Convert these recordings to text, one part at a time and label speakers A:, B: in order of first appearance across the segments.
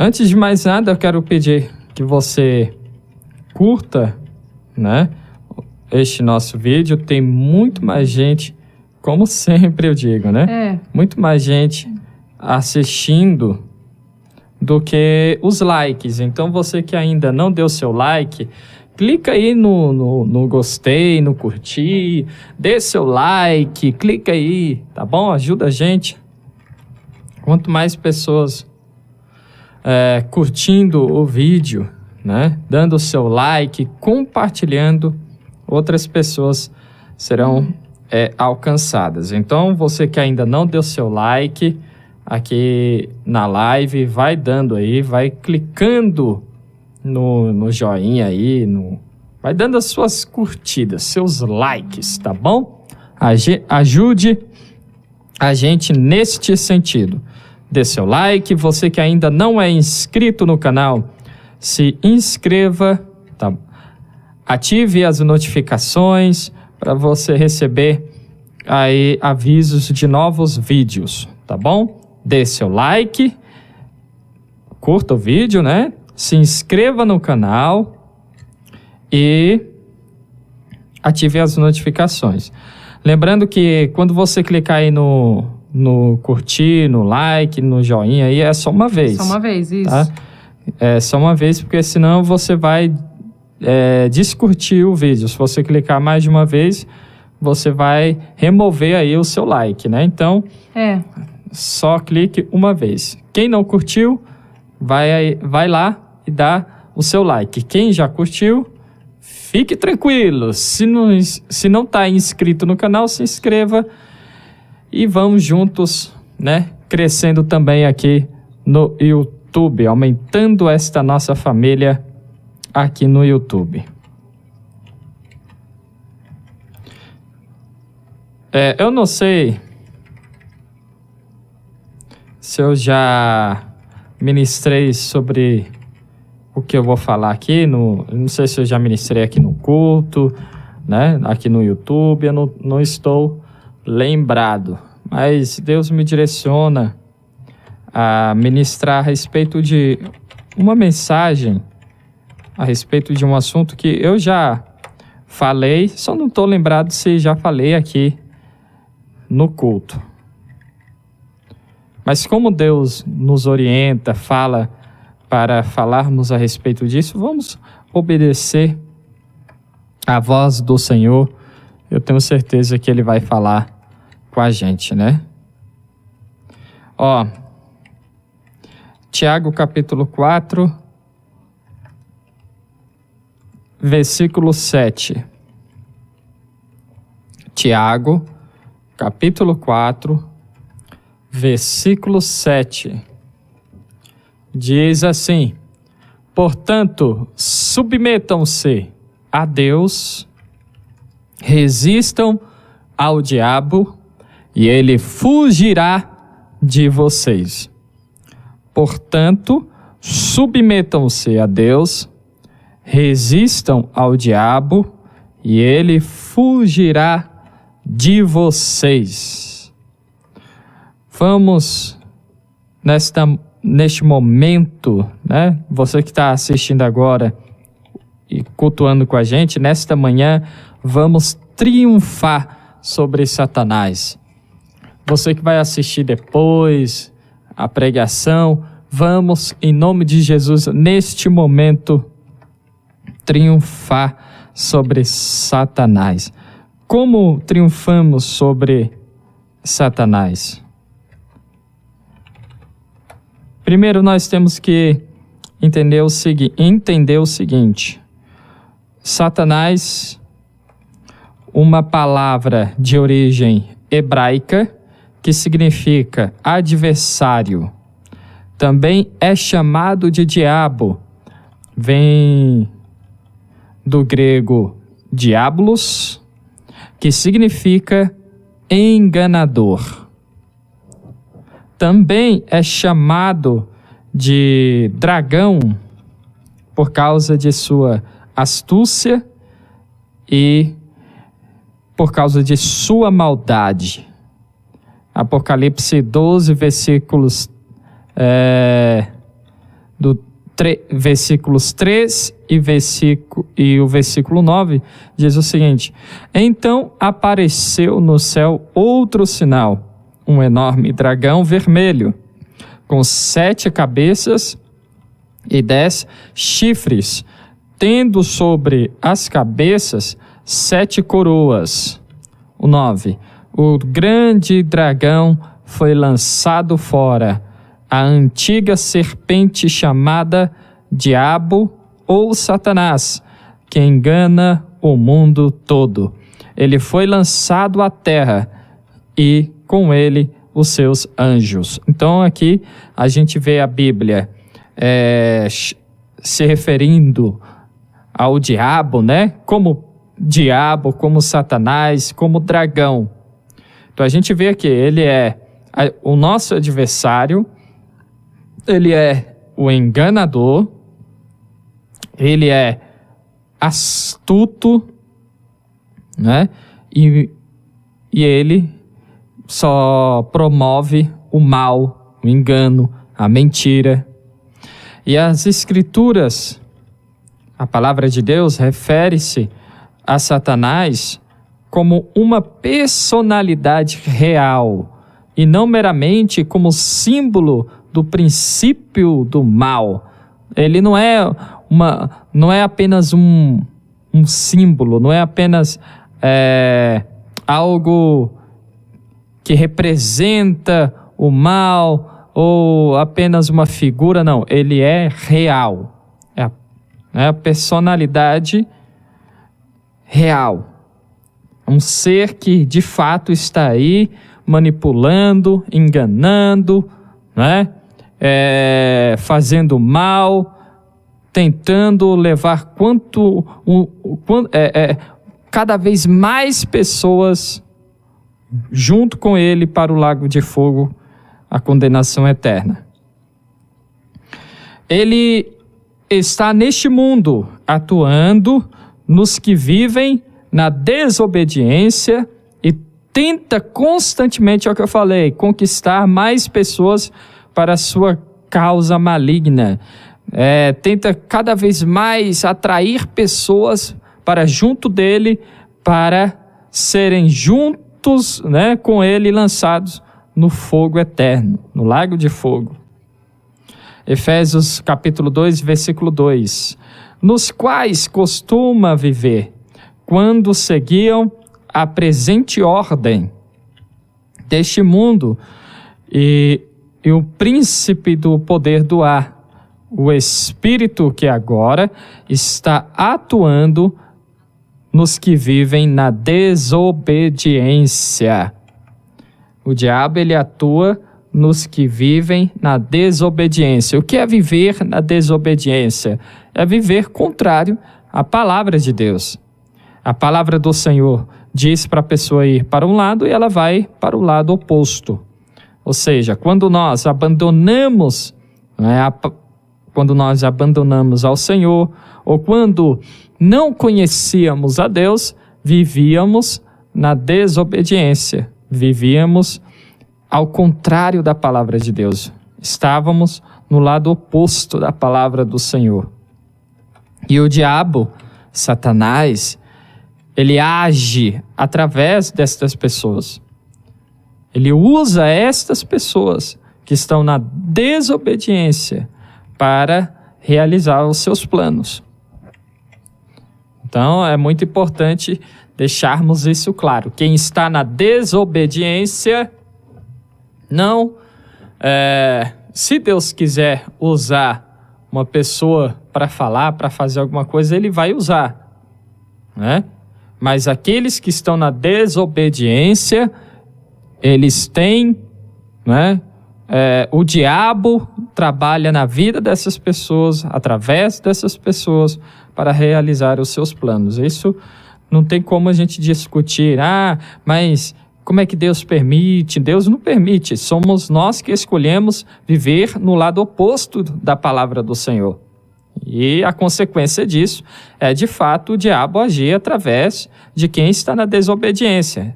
A: Antes de mais nada, eu quero pedir que você curta, né, este nosso vídeo. Tem muito mais gente, como sempre eu digo, né? Muito mais gente assistindo do que os likes. Então, você que ainda não deu seu like, clica aí no gostei, no curtir, dê seu like, clica aí, tá bom? Ajuda a gente. Quanto mais pessoas curtindo o vídeo, né, dando o seu like, compartilhando, outras pessoas serão alcançadas. Então, você que ainda não deu seu like aqui na live, vai dando aí, vai clicando no joinha aí, vai dando as suas curtidas, seus likes, tá bom? Ajude a gente neste sentido. Dê seu like. Você que ainda não é inscrito no canal, se inscreva, tá? Ative as notificações para você receber aí avisos de novos vídeos, tá bom? Dê seu like, curta o vídeo, né? Se inscreva no canal e ative as notificações. Lembrando que quando você clicar aí no curtir, no like, no joinha, aí é só uma vez.
B: Só uma vez, isso.
A: Tá? É só uma vez, porque senão você vai descurtir o vídeo. Se você clicar mais de uma vez, você vai remover aí o seu like, né? Então, só clique uma vez. Quem não curtiu, vai lá e dá o seu like. Quem já curtiu, fique tranquilo. Se não está inscrito no canal, se inscreva e vamos juntos, né, crescendo também aqui no YouTube, aumentando esta nossa família aqui no YouTube. Eu não sei se eu já ministrei sobre o que eu vou falar aqui, não sei se eu já ministrei aqui no culto, né, aqui no YouTube, eu não estou lembrado, mas Deus me direciona a ministrar a respeito de uma mensagem, a respeito de um assunto que eu já falei, só não estou lembrado se já falei aqui no culto. Mas como Deus nos orienta, fala para falarmos a respeito disso, vamos obedecer à voz do Senhor. Eu tenho certeza que Ele vai falar com a gente, né? Tiago capítulo 4, versículo 7. Tiago capítulo 4, versículo 7. Diz assim: portanto, submetam-se a Deus, resistam ao diabo e ele fugirá de vocês. Portanto, submetam-se a Deus, resistam ao diabo e ele fugirá de vocês. Vamos neste momento, né? Você que está assistindo agora e cultuando com a gente, nesta manhã, vamos triunfar sobre Satanás. Você que vai assistir depois a pregação, vamos, em nome de Jesus, neste momento, triunfar sobre Satanás. Como triunfamos sobre Satanás? Primeiro, nós temos que entender o seguinte: Satanás, uma palavra de origem hebraica que significa adversário, também é chamado de diabo. Vem do grego diabolos, que significa enganador. Também é chamado de dragão por causa de sua astúcia e por causa de sua maldade. Apocalipse 12, versículos versículos 3 e o versículo 9, diz o seguinte: Então apareceu no céu outro sinal, um enorme dragão vermelho, com 7 cabeças e 10 chifres, tendo sobre as cabeças 7 coroas. O 9. O grande dragão foi lançado fora, a antiga serpente chamada Diabo ou Satanás, que engana o mundo todo. Ele foi lançado à terra e com ele os seus anjos. Então aqui a gente vê a Bíblia se referindo ao diabo, né? Como diabo, como Satanás, como dragão. Então a gente vê que ele é o nosso adversário, ele é o enganador, ele é astuto, né? E ele só promove o mal, o engano, a mentira. E as Escrituras, a palavra de Deus, refere-se a Satanás como uma personalidade real e não meramente como símbolo do princípio do mal. Ele não é apenas um símbolo, não é apenas algo que representa o mal ou apenas uma figura, não. Ele é real. É a personalidade real. Um ser que de fato está aí manipulando, enganando, né? Fazendo mal, tentando levar cada vez mais pessoas junto com ele para o lago de fogo, a condenação eterna. Ele está neste mundo atuando nos que vivem na desobediência e tenta constantemente, é o que eu falei, conquistar mais pessoas para a sua causa maligna. Tenta cada vez mais atrair pessoas para junto dele, para serem juntos, né, com ele lançados no fogo eterno, no lago de fogo. Efésios capítulo 2, versículo 2. Nos quais costuma viver, quando seguiam a presente ordem deste mundo e o príncipe do poder do ar, o espírito que agora está atuando nos que vivem na desobediência. O diabo, ele atua nos que vivem na desobediência. O que é viver na desobediência? É viver contrário à palavra de Deus. A palavra do Senhor diz para a pessoa ir para um lado e ela vai para o lado oposto. Ou seja, quando nós abandonamos, quando nós abandonamos ao Senhor, ou quando não conhecíamos a Deus, vivíamos na desobediência, vivíamos ao contrário da palavra de Deus. Estávamos no lado oposto da palavra do Senhor. E o diabo, Satanás, ele age através destas pessoas. Ele usa estas pessoas que estão na desobediência para realizar os seus planos. Então, é muito importante deixarmos isso claro. Quem está na desobediência, não... se Deus quiser usar uma pessoa para falar, para fazer alguma coisa, ele vai usar, né? Mas aqueles que estão na desobediência, eles têm, né? O diabo trabalha na vida dessas pessoas, através dessas pessoas, para realizar os seus planos. Isso não tem como a gente discutir. Mas como é que Deus permite? Deus não permite. Somos nós que escolhemos viver no lado oposto da palavra do Senhor. E a consequência disso é, de fato, o diabo agir através de quem está na desobediência.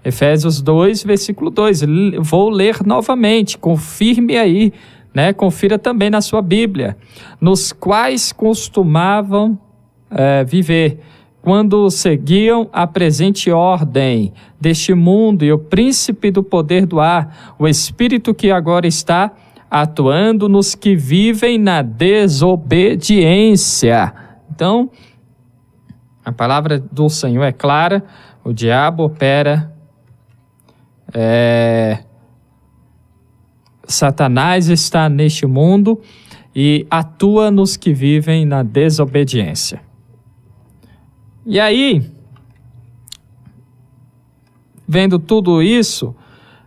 A: Efésios 2, versículo 2. Vou ler novamente, confirme aí, né? Confira também na sua Bíblia, nos quais costumavam viver, quando seguiam a presente ordem deste mundo e o príncipe do poder do ar, o espírito que agora está atuando nos que vivem na desobediência. Então, a palavra do Senhor é clara, o diabo opera, Satanás está neste mundo e atua nos que vivem na desobediência. E aí, vendo tudo isso,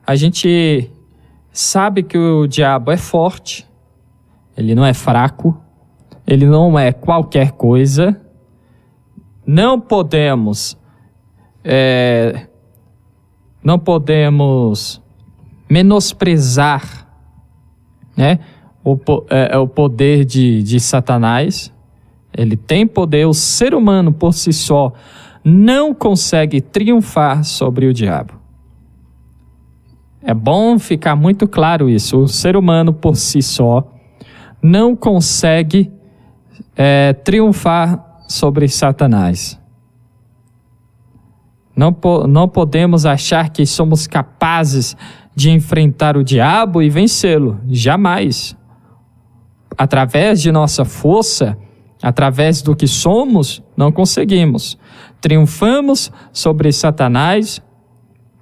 A: a gente sabe que o diabo é forte, ele não é fraco, ele não é qualquer coisa. Não podemos menosprezar, né, o poder de Satanás. Ele tem poder. O ser humano por si só não consegue triunfar sobre o diabo. É bom ficar muito claro isso. O ser humano por si só não consegue triunfar sobre Satanás. Não podemos achar que somos capazes de enfrentar o diabo e vencê-lo. Jamais. Através de nossa força, através do que somos, não conseguimos. Triunfamos sobre Satanás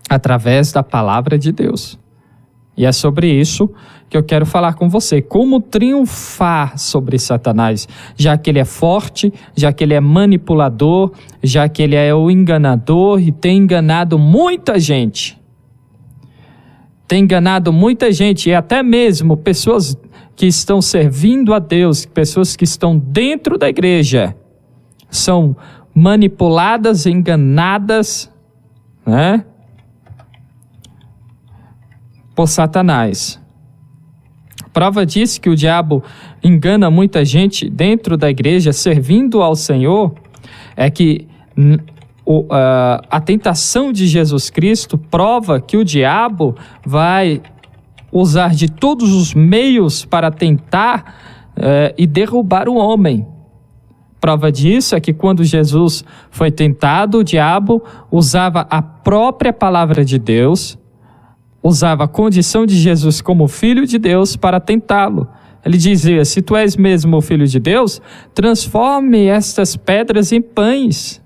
A: através da palavra de Deus. E é sobre isso que eu quero falar com você. Como triunfar sobre Satanás, já que ele é forte, já que ele é manipulador, já que ele é o enganador e tem enganado muita gente. Tem enganado muita gente e até mesmo pessoas que estão servindo a Deus, pessoas que estão dentro da igreja, são manipuladas, enganadas, né, por Satanás. Prova disso que o diabo engana muita gente dentro da igreja, servindo ao Senhor, é que a tentação de Jesus Cristo prova que o diabo vai usar de todos os meios para tentar e derrubar o homem. Prova disso é que quando Jesus foi tentado, o diabo usava a própria palavra de Deus, usava a condição de Jesus como filho de Deus para tentá-lo. Ele dizia: se tu és mesmo o filho de Deus, transforme estas pedras em pães.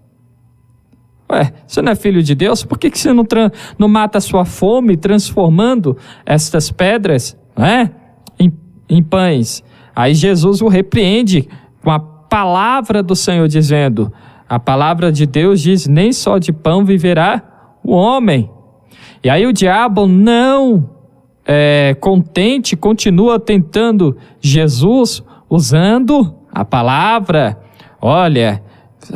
A: Você não é filho de Deus? Por que você não mata a sua fome transformando estas pedras, em pães? Aí Jesus o repreende com a palavra do Senhor, dizendo: a palavra de Deus diz, nem só de pão viverá o homem. E aí o diabo, não contente, continua tentando Jesus usando a palavra. Olha,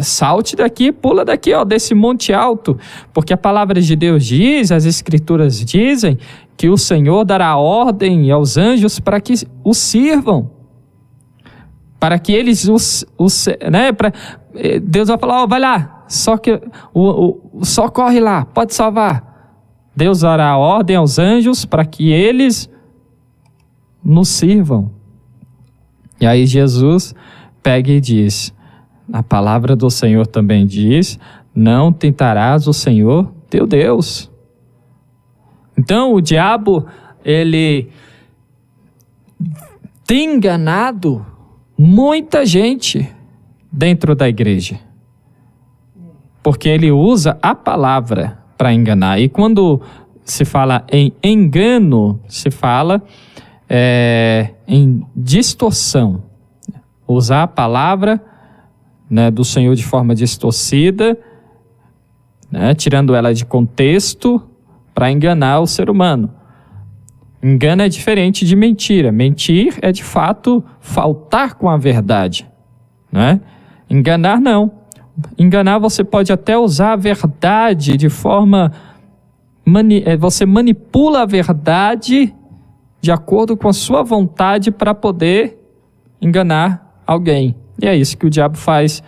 A: salte daqui, pula daqui, desse monte alto, porque a palavra de Deus diz, as escrituras dizem, que o Senhor dará ordem aos anjos para que o sirvam, para que eles Deus vai falar: vai lá, só corre lá, pode salvar. Deus dará ordem aos anjos para que eles nos sirvam. E aí Jesus pega e diz, a palavra do Senhor também diz: não tentarás o Senhor teu Deus. Então o diabo, ele tem enganado muita gente dentro da igreja, porque ele usa a palavra para enganar. E quando se fala em engano, se fala em distorção. Usar a palavra, do Senhor de forma distorcida, tirando ela de contexto para enganar o ser humano. Engano é diferente de mentira. Mentir é de fato faltar com a verdade, Enganar não. Enganar, você pode até usar a verdade de forma... você manipula a verdade de acordo com a sua vontade para poder enganar alguém. E é isso que o diabo faz.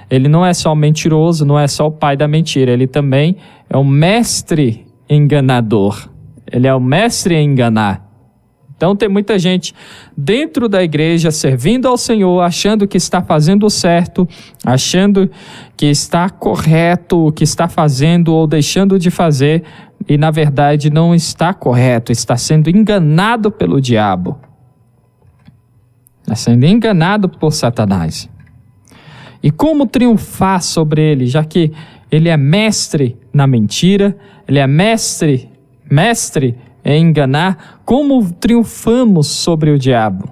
A: Ele não é só mentiroso, não é só o pai da mentira. Ele também é um mestre enganador. Ele é o mestre em enganar. Então tem muita gente dentro da igreja servindo ao Senhor, achando que está fazendo o certo, achando que está correto o que está fazendo ou deixando de fazer, e na verdade não está correto, está sendo enganado pelo diabo. Está sendo enganado por Satanás. E como triunfar sobre ele, já que ele é mestre na mentira, ele é mestre em enganar? Como triunfamos sobre o diabo?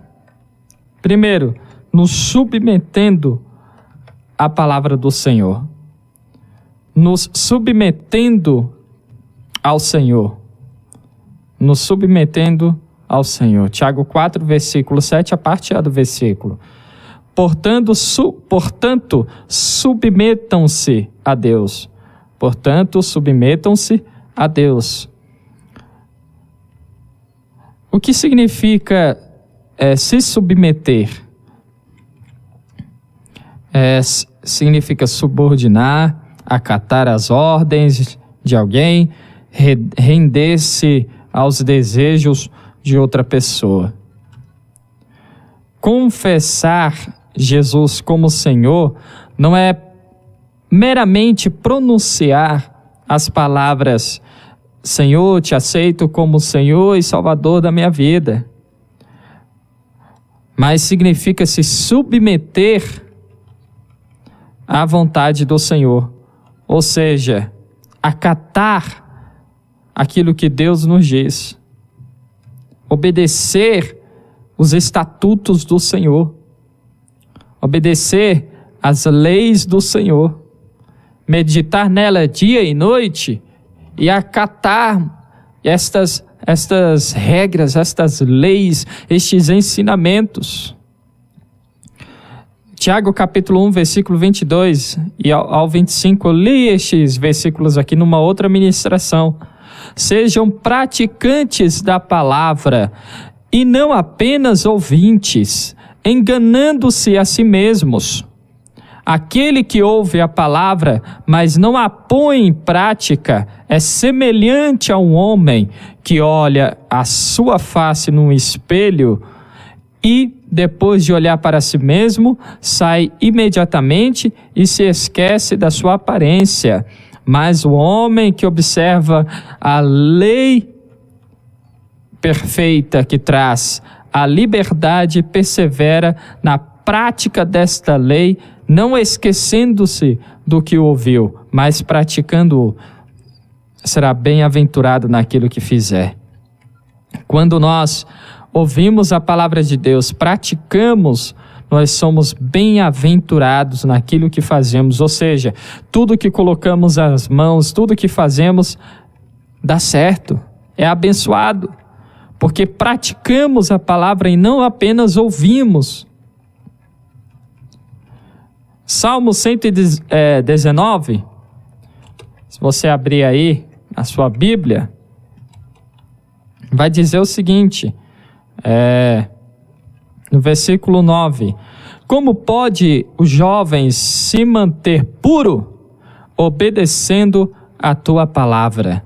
A: Primeiro, nos submetendo à palavra do Senhor. Nos submetendo ao Senhor. Nos submetendo ao Senhor. Tiago 4, versículo 7, a parte A do versículo. Portanto, submetam-se a Deus. Portanto, submetam-se a Deus. O que significa se submeter? Significa subordinar, acatar as ordens de alguém, render-se aos desejos de outra pessoa. Confessar Jesus como Senhor não é meramente pronunciar as palavras: Senhor, te aceito como Senhor e Salvador da minha vida. Mas significa se submeter à vontade do Senhor. Ou seja, acatar aquilo que Deus nos diz. Obedecer os estatutos do Senhor. Obedecer as leis do Senhor. Meditar nela dia e noite e acatar estas regras, estas leis, estes ensinamentos. Tiago capítulo 1, versículo 22 e ao 25, eu li estes versículos aqui numa outra ministração. Sejam praticantes da palavra e não apenas ouvintes, enganando-se a si mesmos. Aquele que ouve a palavra, mas não a põe em prática, é semelhante a um homem que olha a sua face num espelho e, depois de olhar para si mesmo, sai imediatamente e se esquece da sua aparência. Mas o homem que observa a lei perfeita que traz a liberdade, persevera na prática desta lei, não esquecendo-se do que ouviu, mas praticando-o, será bem-aventurado naquilo que fizer. Quando nós ouvimos a palavra de Deus, praticamos, nós somos bem-aventurados naquilo que fazemos. Ou seja, tudo que colocamos as mãos, tudo que fazemos, dá certo, é abençoado, porque praticamos a palavra e não apenas ouvimos. Salmo 119, se você abrir aí a sua Bíblia, vai dizer o seguinte, no versículo 9: como pode o jovem se manter puro, obedecendo a tua palavra?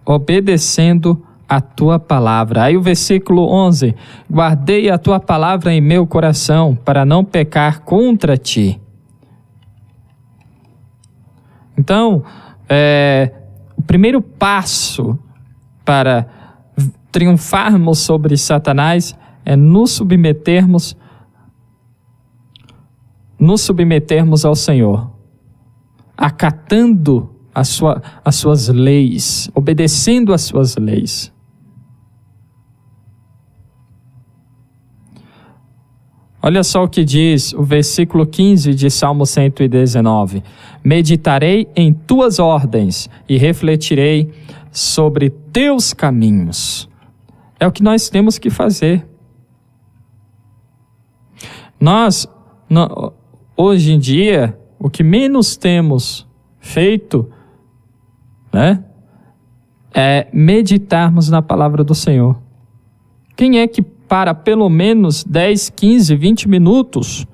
A: Obedecendo a tua palavra. Aí o versículo 11: guardei a tua palavra em meu coração, para não pecar contra ti. Então, o primeiro passo para triunfarmos sobre Satanás é nos submetermos ao Senhor, acatando as suas leis, obedecendo às suas leis. Olha só o que diz o versículo 15 de Salmo 119. Meditarei em tuas ordens e refletirei sobre teus caminhos. É o que nós temos que fazer. Nós, hoje em dia, o que menos temos feito, é meditarmos na palavra do Senhor. Quem é que para pelo menos 10, 15, 20 minutos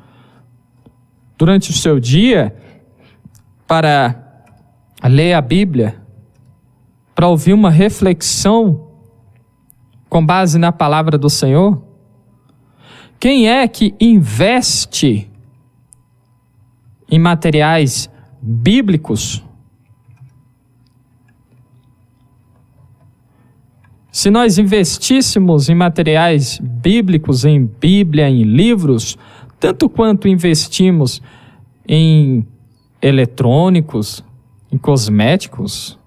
A: durante o seu dia para ler a Bíblia, para ouvir uma reflexão com base na palavra do Senhor? Quem é que investe em materiais bíblicos? Se nós investíssemos em materiais bíblicos, em Bíblia, em livros, tanto quanto investimos em eletrônicos, em cosméticos,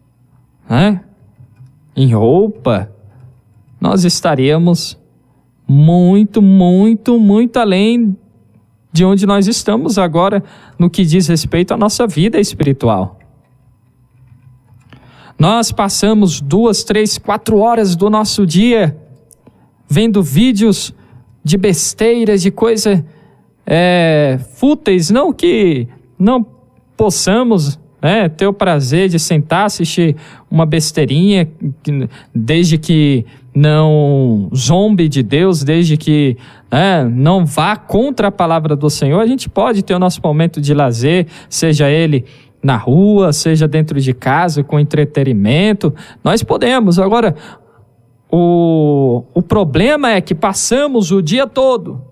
A: né? Em roupa, nós estaríamos muito além de onde nós estamos agora no que diz respeito à nossa vida espiritual. Nós passamos 2, 3, 4 horas do nosso dia vendo vídeos de besteiras, de coisas fúteis, não que não possamos ter o prazer de sentar, assistir uma besteirinha, desde que não zombe de Deus, desde que não vá contra a palavra do Senhor. A gente pode ter o nosso momento de lazer, seja ele na rua, seja dentro de casa, com entretenimento, nós podemos. Agora, o problema é que passamos o dia todo,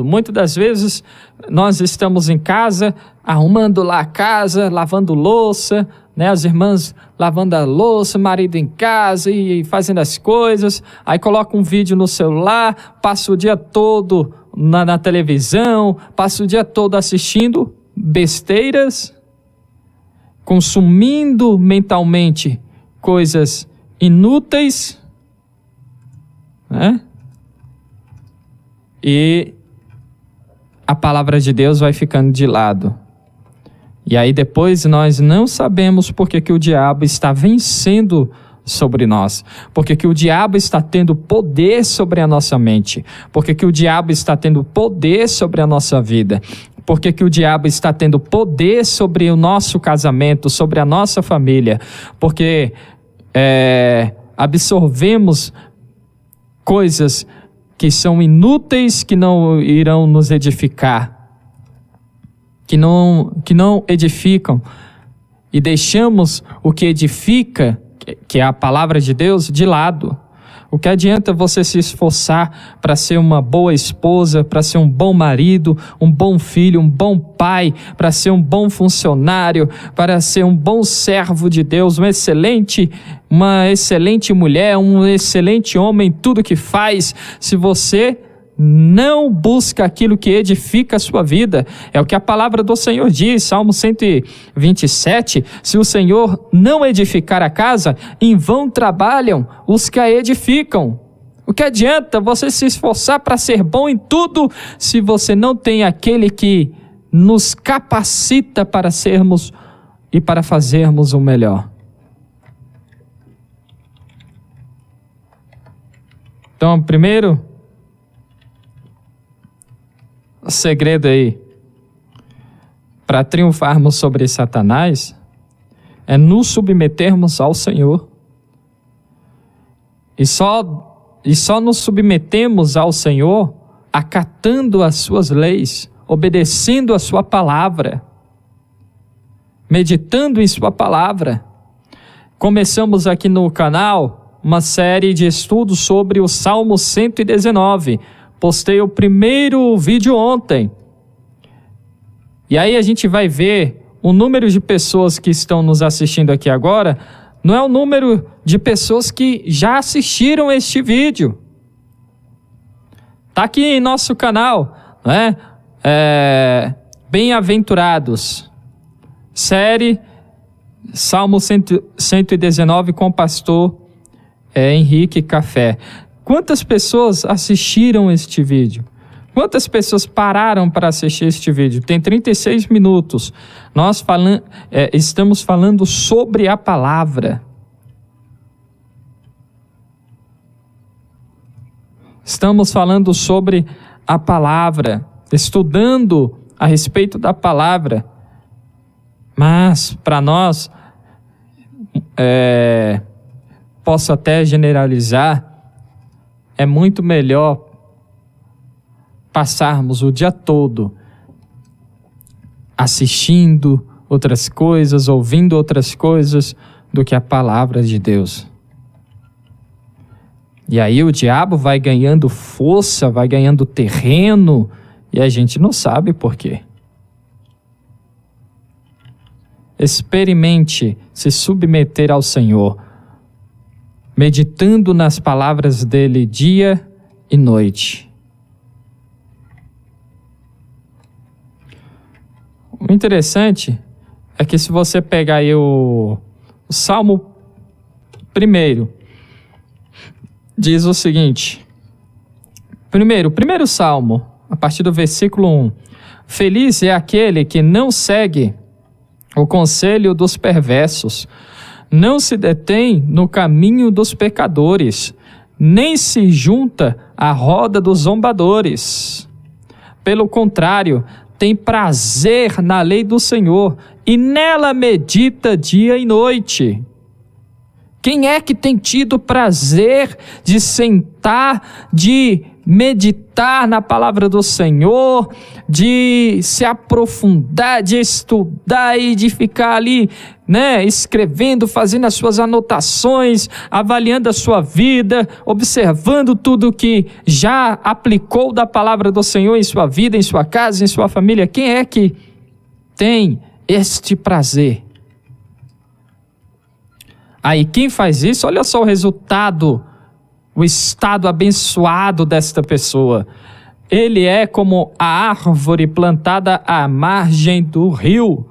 A: muitas das vezes nós estamos em casa, arrumando lá a casa, lavando louça, as irmãs lavando a louça, marido em casa e fazendo as coisas, aí coloca um vídeo no celular, passa o dia todo na televisão, passa o dia todo assistindo besteiras, consumindo mentalmente coisas inúteis, e a palavra de Deus vai ficando de lado. E aí depois nós não sabemos porque que o diabo está vencendo sobre nós, porque que o diabo está tendo poder sobre a nossa mente, porque que o diabo está tendo poder sobre a nossa vida, porque que o diabo está tendo poder sobre o nosso casamento, sobre a nossa família, porque absorvemos coisas que são inúteis, que não irão nos edificar, que não edificam, e deixamos o que edifica, que é a palavra de Deus, de lado. O que adianta você se esforçar para ser uma boa esposa, para ser um bom marido, um bom filho, um bom pai, para ser um bom funcionário, para ser um bom servo de Deus, uma excelente mulher, um excelente homem, tudo que faz, se você não busca aquilo que edifica a sua vida? É o que a palavra do Senhor diz, Salmo 127, se o Senhor não edificar a casa, em vão trabalham os que a edificam. O que adianta você se esforçar para ser bom em tudo, se você não tem aquele que nos capacita para sermos e para fazermos o melhor? Então, primeiro, o segredo aí para triunfarmos sobre Satanás é nos submetermos ao Senhor. E só nos submetemos ao Senhor acatando as suas leis, obedecendo a sua palavra, meditando em sua palavra. Começamos aqui no canal uma série de estudos sobre o Salmo 119. Postei o primeiro vídeo ontem. E aí a gente vai ver o número de pessoas que estão nos assistindo aqui agora, não é o número de pessoas que já assistiram este vídeo. Está aqui em nosso canal, né? Bem-aventurados, série Salmo 119 com o pastor Henrique Café. Quantas pessoas assistiram este vídeo? Quantas pessoas pararam para assistir este vídeo? Tem 36 minutos. Nós estamos falando sobre a palavra. Estamos falando sobre a palavra, estudando a respeito da palavra. Mas, para nós, posso até generalizar, é muito melhor passarmos o dia todo assistindo outras coisas, ouvindo outras coisas, do que a palavra de Deus. E aí o diabo vai ganhando força, vai ganhando terreno, e a gente não sabe por quê. Experimente se submeter ao Senhor, meditando nas palavras dele dia e noite. O interessante é que se você pegar aí o Salmo 1, diz o seguinte, o primeiro Salmo, a partir do versículo 1, feliz é aquele que não segue o conselho dos perversos, não se detém no caminho dos pecadores, nem se junta à roda dos zombadores. Pelo contrário, tem prazer na lei do Senhor e nela medita dia e noite. Quem é que tem tido prazer de sentar, de meditar na palavra do Senhor, de se aprofundar, de estudar e de ficar ali, escrevendo, fazendo as suas anotações, avaliando a sua vida, observando tudo que já aplicou da palavra do Senhor em sua vida, em sua casa, em sua família? Quem é que tem este prazer? Aí quem faz isso, olha só o resultado, o estado abençoado desta pessoa. Ele é como a árvore plantada à margem do rio,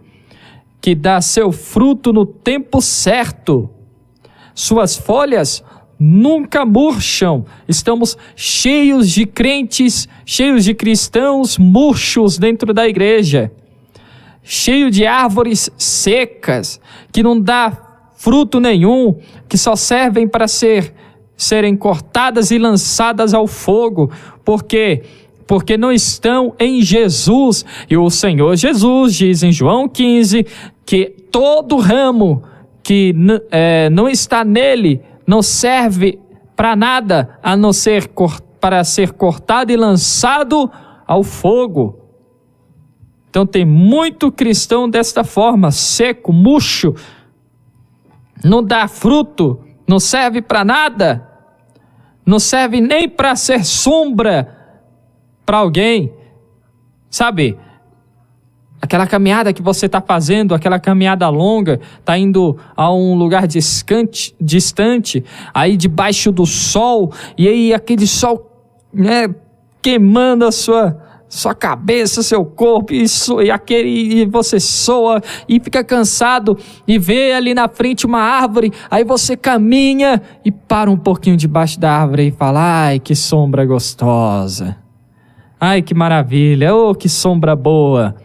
A: que dá seu fruto no tempo certo. Suas folhas nunca murcham. Estamos cheios de crentes, cheios de cristãos murchos dentro da igreja. Cheio de árvores secas, que não dá fruto nenhum, que só servem para serem cortadas e lançadas ao fogo. Por quê? Porque não estão em Jesus. E o Senhor Jesus diz em João 15 que todo ramo que não está nele não serve para nada, a não ser para ser cortado e lançado ao fogo. Então tem muito cristão desta forma, seco, murcho, não dá fruto, não serve para nada, não serve nem para ser sombra para alguém, sabe? Aquela caminhada que você está fazendo, aquela caminhada longa, está indo a um lugar distante, aí debaixo do sol, e aí aquele sol queimando a sua cabeça, seu corpo, e você soa e fica cansado e vê ali na frente uma árvore, aí você caminha e para um pouquinho debaixo da árvore e fala: ai, que sombra gostosa, ai, que maravilha, oh, que sombra boa.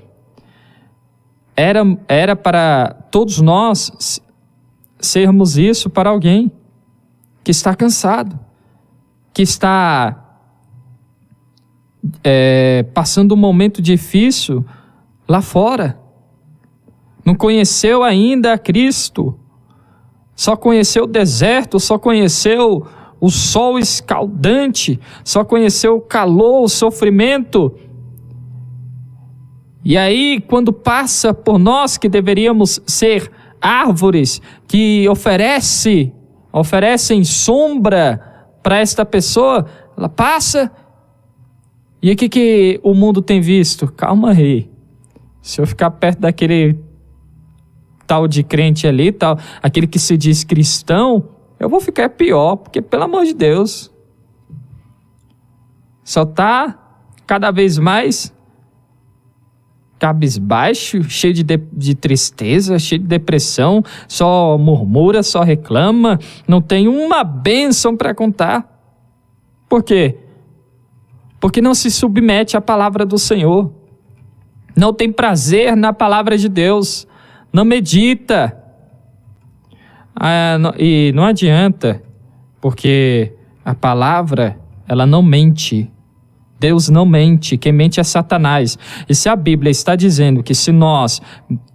A: Era para todos nós sermos isso para alguém que está cansado, que está passando um momento difícil lá fora, não conheceu ainda a Cristo, só conheceu o deserto, só conheceu o sol escaldante, só conheceu o calor, o sofrimento. E aí, quando passa por nós que deveríamos ser árvores que oferecem sombra para esta pessoa, ela passa. E o que o mundo tem visto? Calma aí, se eu ficar perto daquele tal de crente ali, aquele que se diz cristão, eu vou ficar pior, porque pelo amor de Deus, só está cada vez mais cabisbaixo, cheio de tristeza, cheio de depressão, só murmura, só reclama, não tem uma bênção para contar. Por quê? Porque não se submete à palavra do Senhor, não tem prazer na palavra de Deus, não medita. E não adianta, porque a palavra, ela não mente. Deus não mente, quem mente é Satanás. E se a Bíblia está dizendo que se nós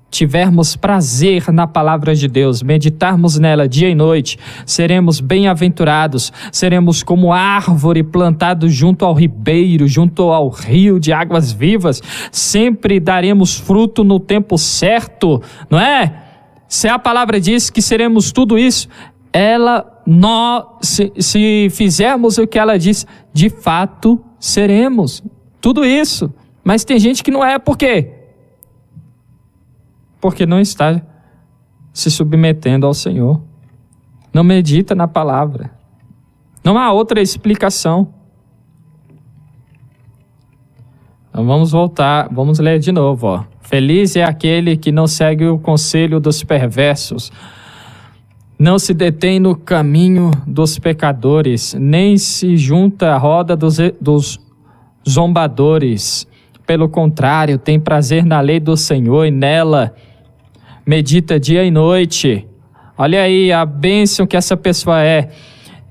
A: tivermos prazer na palavra de Deus, meditarmos nela dia e noite, seremos bem-aventurados, seremos como árvore plantada junto ao ribeiro, junto ao rio de águas vivas, sempre daremos fruto no tempo certo, não é? Se a palavra diz que seremos tudo isso, ela se fizermos o que ela diz, de fato seremos. Tudo isso. Mas tem gente que não é. Por quê? Porque não está se submetendo ao Senhor. Não medita na palavra. Não há outra explicação. Então vamos voltar, vamos ler de novo, ó. Feliz é aquele que não segue o conselho dos perversos, não se detém no caminho dos pecadores, nem se junta à roda dos zombadores. Pelo contrário, tem prazer na lei do Senhor e nela medita dia e noite. Olha aí a bênção que essa pessoa é.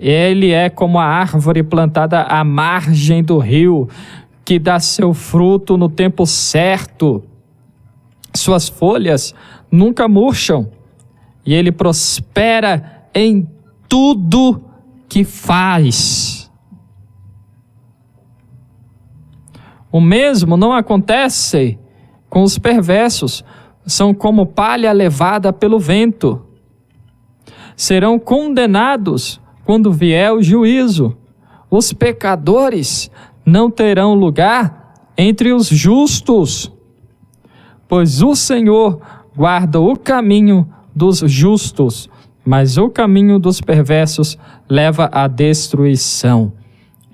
A: Ele é como a árvore plantada à margem do rio, que dá seu fruto no tempo certo. Suas folhas nunca murcham. E ele prospera em tudo que faz. O mesmo não acontece com os perversos. São como palha levada pelo vento. Serão condenados quando vier o juízo. Os pecadores não terão lugar entre os justos, pois o Senhor guarda o caminho dos justos, mas o caminho dos perversos leva à destruição.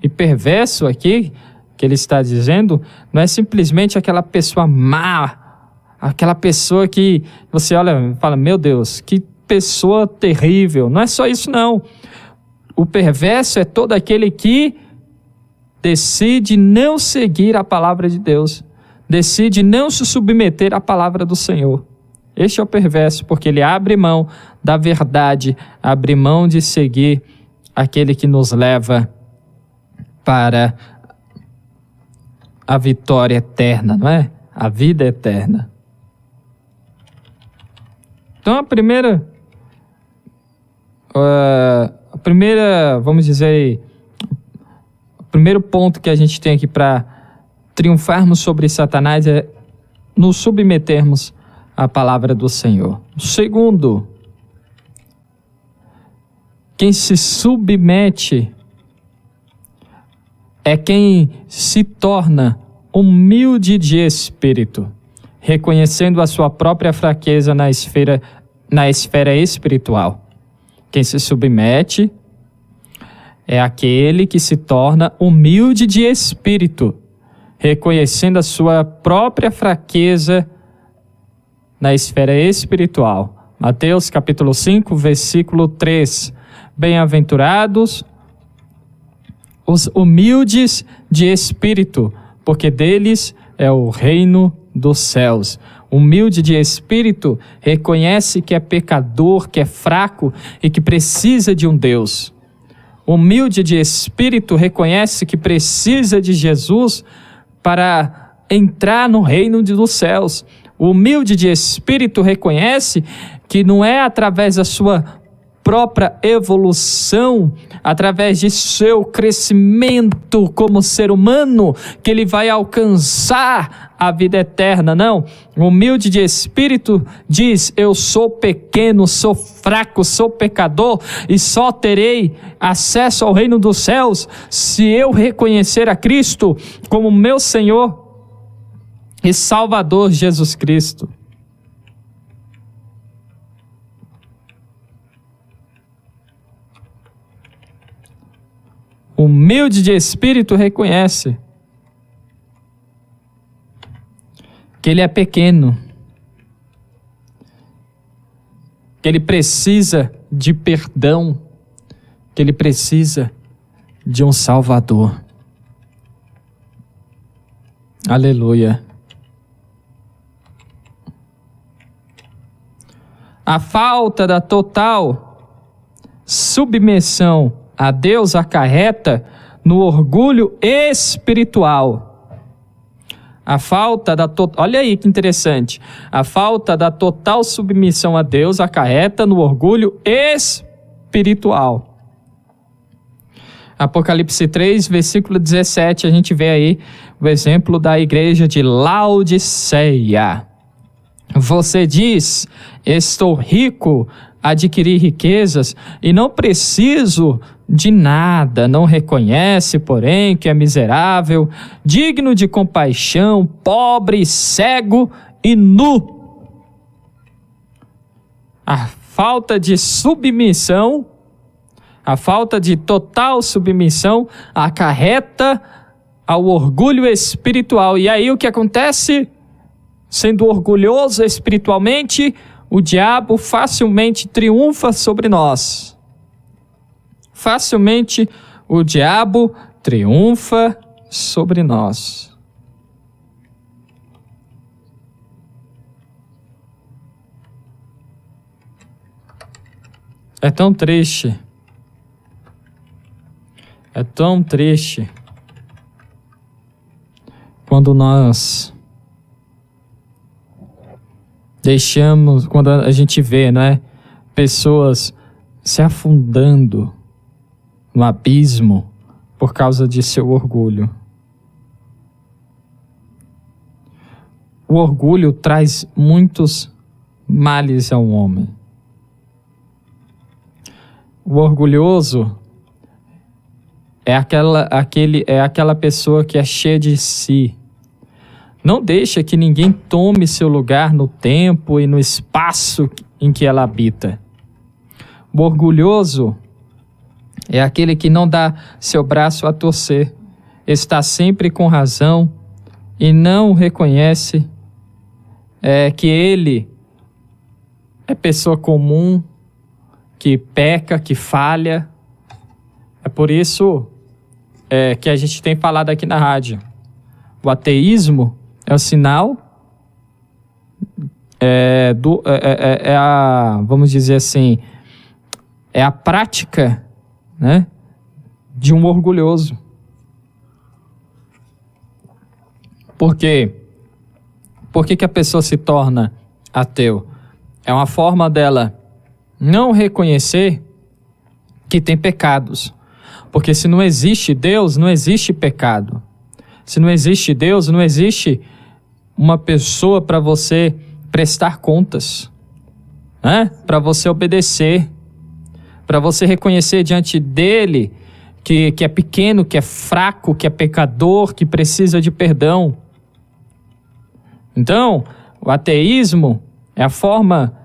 A: E perverso aqui, que ele está dizendo, não é simplesmente aquela pessoa má, aquela pessoa que você olha e fala, meu Deus, que pessoa terrível. Não é só isso não. O perverso é todo aquele que decide não seguir a palavra de Deus, decide não se submeter à palavra do Senhor. Este é o perverso, porque ele abre mão da verdade, abre mão de seguir aquele que nos leva para a vitória eterna, não é? A vida eterna. Então a primeira, vamos dizer, o primeiro ponto que a gente tem aqui para triunfarmos sobre Satanás é nos submetermos à palavra do Senhor. Segundo, quem se submete é quem se torna humilde de espírito, reconhecendo a sua própria fraqueza na esfera espiritual. Quem se submete é aquele que se torna humilde de espírito, reconhecendo a sua própria fraqueza na esfera espiritual. Mateus capítulo 5, versículo 3. Bem-aventurados os humildes de espírito, porque deles é o reino dos céus. Humilde de espírito reconhece que é pecador, que é fraco e que precisa de um Deus. Humilde de espírito reconhece que precisa de Jesus para entrar no reino dos céus. O humilde de espírito reconhece que não é através da sua própria evolução, através de seu crescimento como ser humano, que ele vai alcançar a vida eterna, não. O humilde de espírito diz, eu sou pequeno, sou fraco, sou pecador, e só terei acesso ao reino dos céus se eu reconhecer a Cristo como meu Senhor e Salvador Jesus Cristo. Humilde de espírito reconhece que ele é pequeno, que ele precisa de perdão, que ele precisa de um Salvador. Aleluia. A falta da total submissão a Deus acarreta no orgulho espiritual. A falta da olha aí que interessante. A falta da total submissão a Deus acarreta no orgulho espiritual. Apocalipse 3, versículo 17, a gente vê aí o exemplo da igreja de Laodiceia. Você diz, estou rico, adquirir riquezas e não preciso de nada, não reconhece, porém, que é miserável, digno de compaixão, pobre, cego e nu. A falta de submissão, a falta de total submissão acarreta ao orgulho espiritual. E aí o que acontece? Sendo orgulhoso espiritualmente, o diabo facilmente triunfa sobre nós. Facilmente o diabo triunfa sobre nós. É tão triste. É tão triste quando nós deixamos, quando a gente vê, né, pessoas se afundando no abismo por causa de seu orgulho. O orgulho traz muitos males ao homem. O orgulhoso é aquela pessoa que é cheia de si. Não deixa que ninguém tome seu lugar no tempo e no espaço em que ela habita. O orgulhoso é aquele que não dá seu braço a torcer, está sempre com razão e não reconhece que ele é pessoa comum, que peca, que falha. É por isso que a gente tem falado aqui na rádio. O ateísmo é o sinal, vamos dizer assim, é a prática, né, de um orgulhoso. Por quê? Por que a pessoa se torna ateu? É uma forma dela não reconhecer que tem pecados. Porque se não existe Deus, não existe pecado. Se não existe Deus, não existe uma pessoa para você prestar contas, né? Para você obedecer, para você reconhecer diante dele que é pequeno, que é fraco, que é pecador, que precisa de perdão. Então, o ateísmo é a forma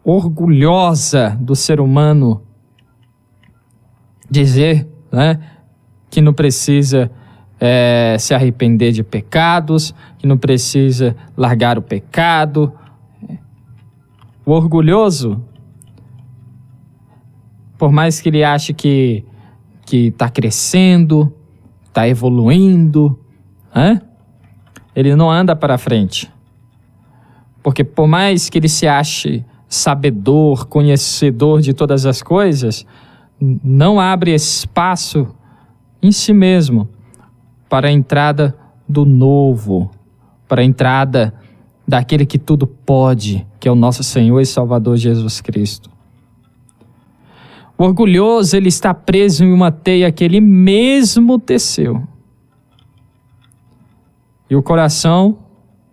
A: orgulhosa do ser humano dizer, né, que não precisa se arrepender de pecados, que não precisa largar o pecado. O orgulhoso, por mais que ele ache que está crescendo, está evoluindo, né, ele não anda para frente. Porque por mais que ele se ache sabedor, conhecedor de todas as coisas, não abre espaço em si mesmo para a entrada do novo, para a entrada daquele que tudo pode, que é o nosso Senhor e Salvador Jesus Cristo. O orgulhoso, ele está preso em uma teia que ele mesmo teceu. E o coração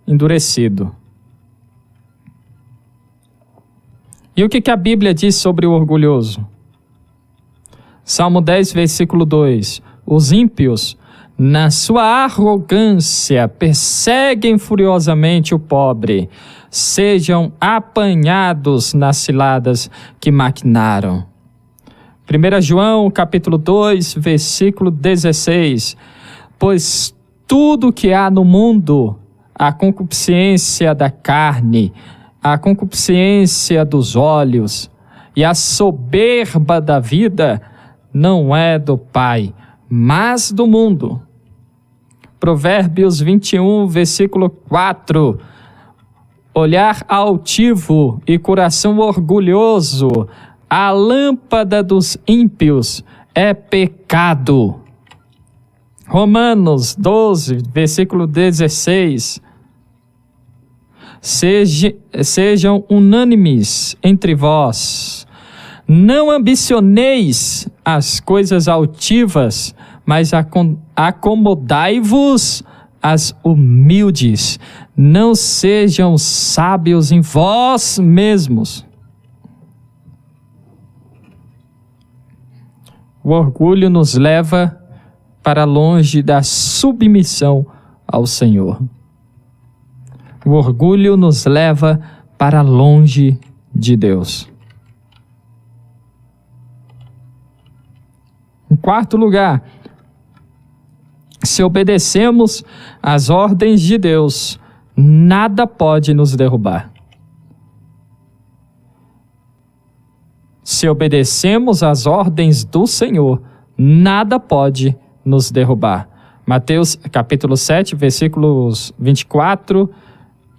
A: endurecido. E o que a Bíblia diz sobre o orgulhoso? Salmo 10, versículo 2. Os ímpios, na sua arrogância, perseguem furiosamente o pobre. Sejam apanhados nas ciladas que maquinaram. 1 João, capítulo 2, versículo 16. Pois tudo que há no mundo, a concupiscência da carne, a concupiscência dos olhos e a soberba da vida, não é do Pai, mas do mundo. Provérbios 21, versículo 4. Olhar altivo e coração orgulhoso, a lâmpada dos ímpios é pecado. Romanos 12, versículo 16. Sejam unânimes entre vós. Não ambicioneis as coisas altivas, mas acomodai-vos às humildes. Não sejam sábios em vós mesmos. O orgulho nos leva para longe da submissão ao Senhor. O orgulho nos leva para longe de Deus. Em quarto lugar, se obedecemos às ordens de Deus, nada pode nos derrubar. Se obedecemos às ordens do Senhor, nada pode nos derrubar. Mateus capítulo 7, versículos 24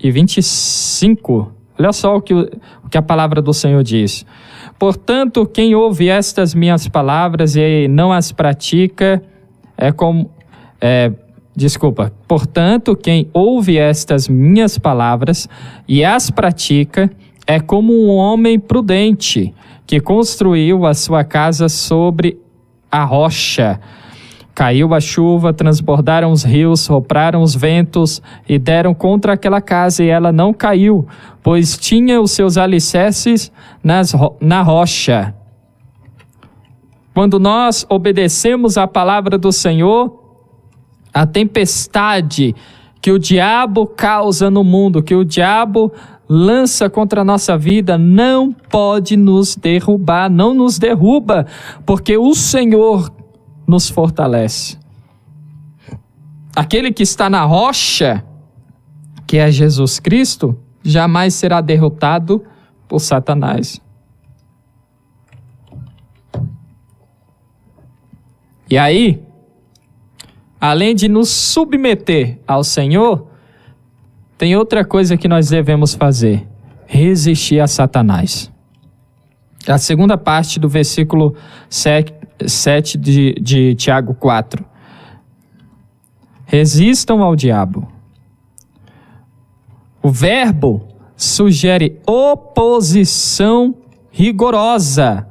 A: e 25. Olha só o que a palavra do Senhor diz. Portanto, quem ouve estas minhas palavras e não as pratica, Portanto, quem ouve estas minhas palavras e as pratica, é como um homem prudente que construiu a sua casa sobre a rocha. Caiu a chuva, transbordaram os rios, sopraram os ventos e deram contra aquela casa, e ela não caiu, pois tinha os seus alicerces na rocha. Quando nós obedecemos à palavra do Senhor, a tempestade que o diabo causa no mundo, que o diabo lança contra a nossa vida, não pode nos derrubar, não nos derruba, porque o Senhor nos fortalece. Aquele que está na rocha, que é Jesus Cristo, jamais será derrotado por Satanás. E aí, além de nos submeter ao Senhor, tem outra coisa que nós devemos fazer: resistir a Satanás. A segunda parte do versículo 7 de Tiago 4. Resistam ao diabo. O verbo sugere oposição rigorosa,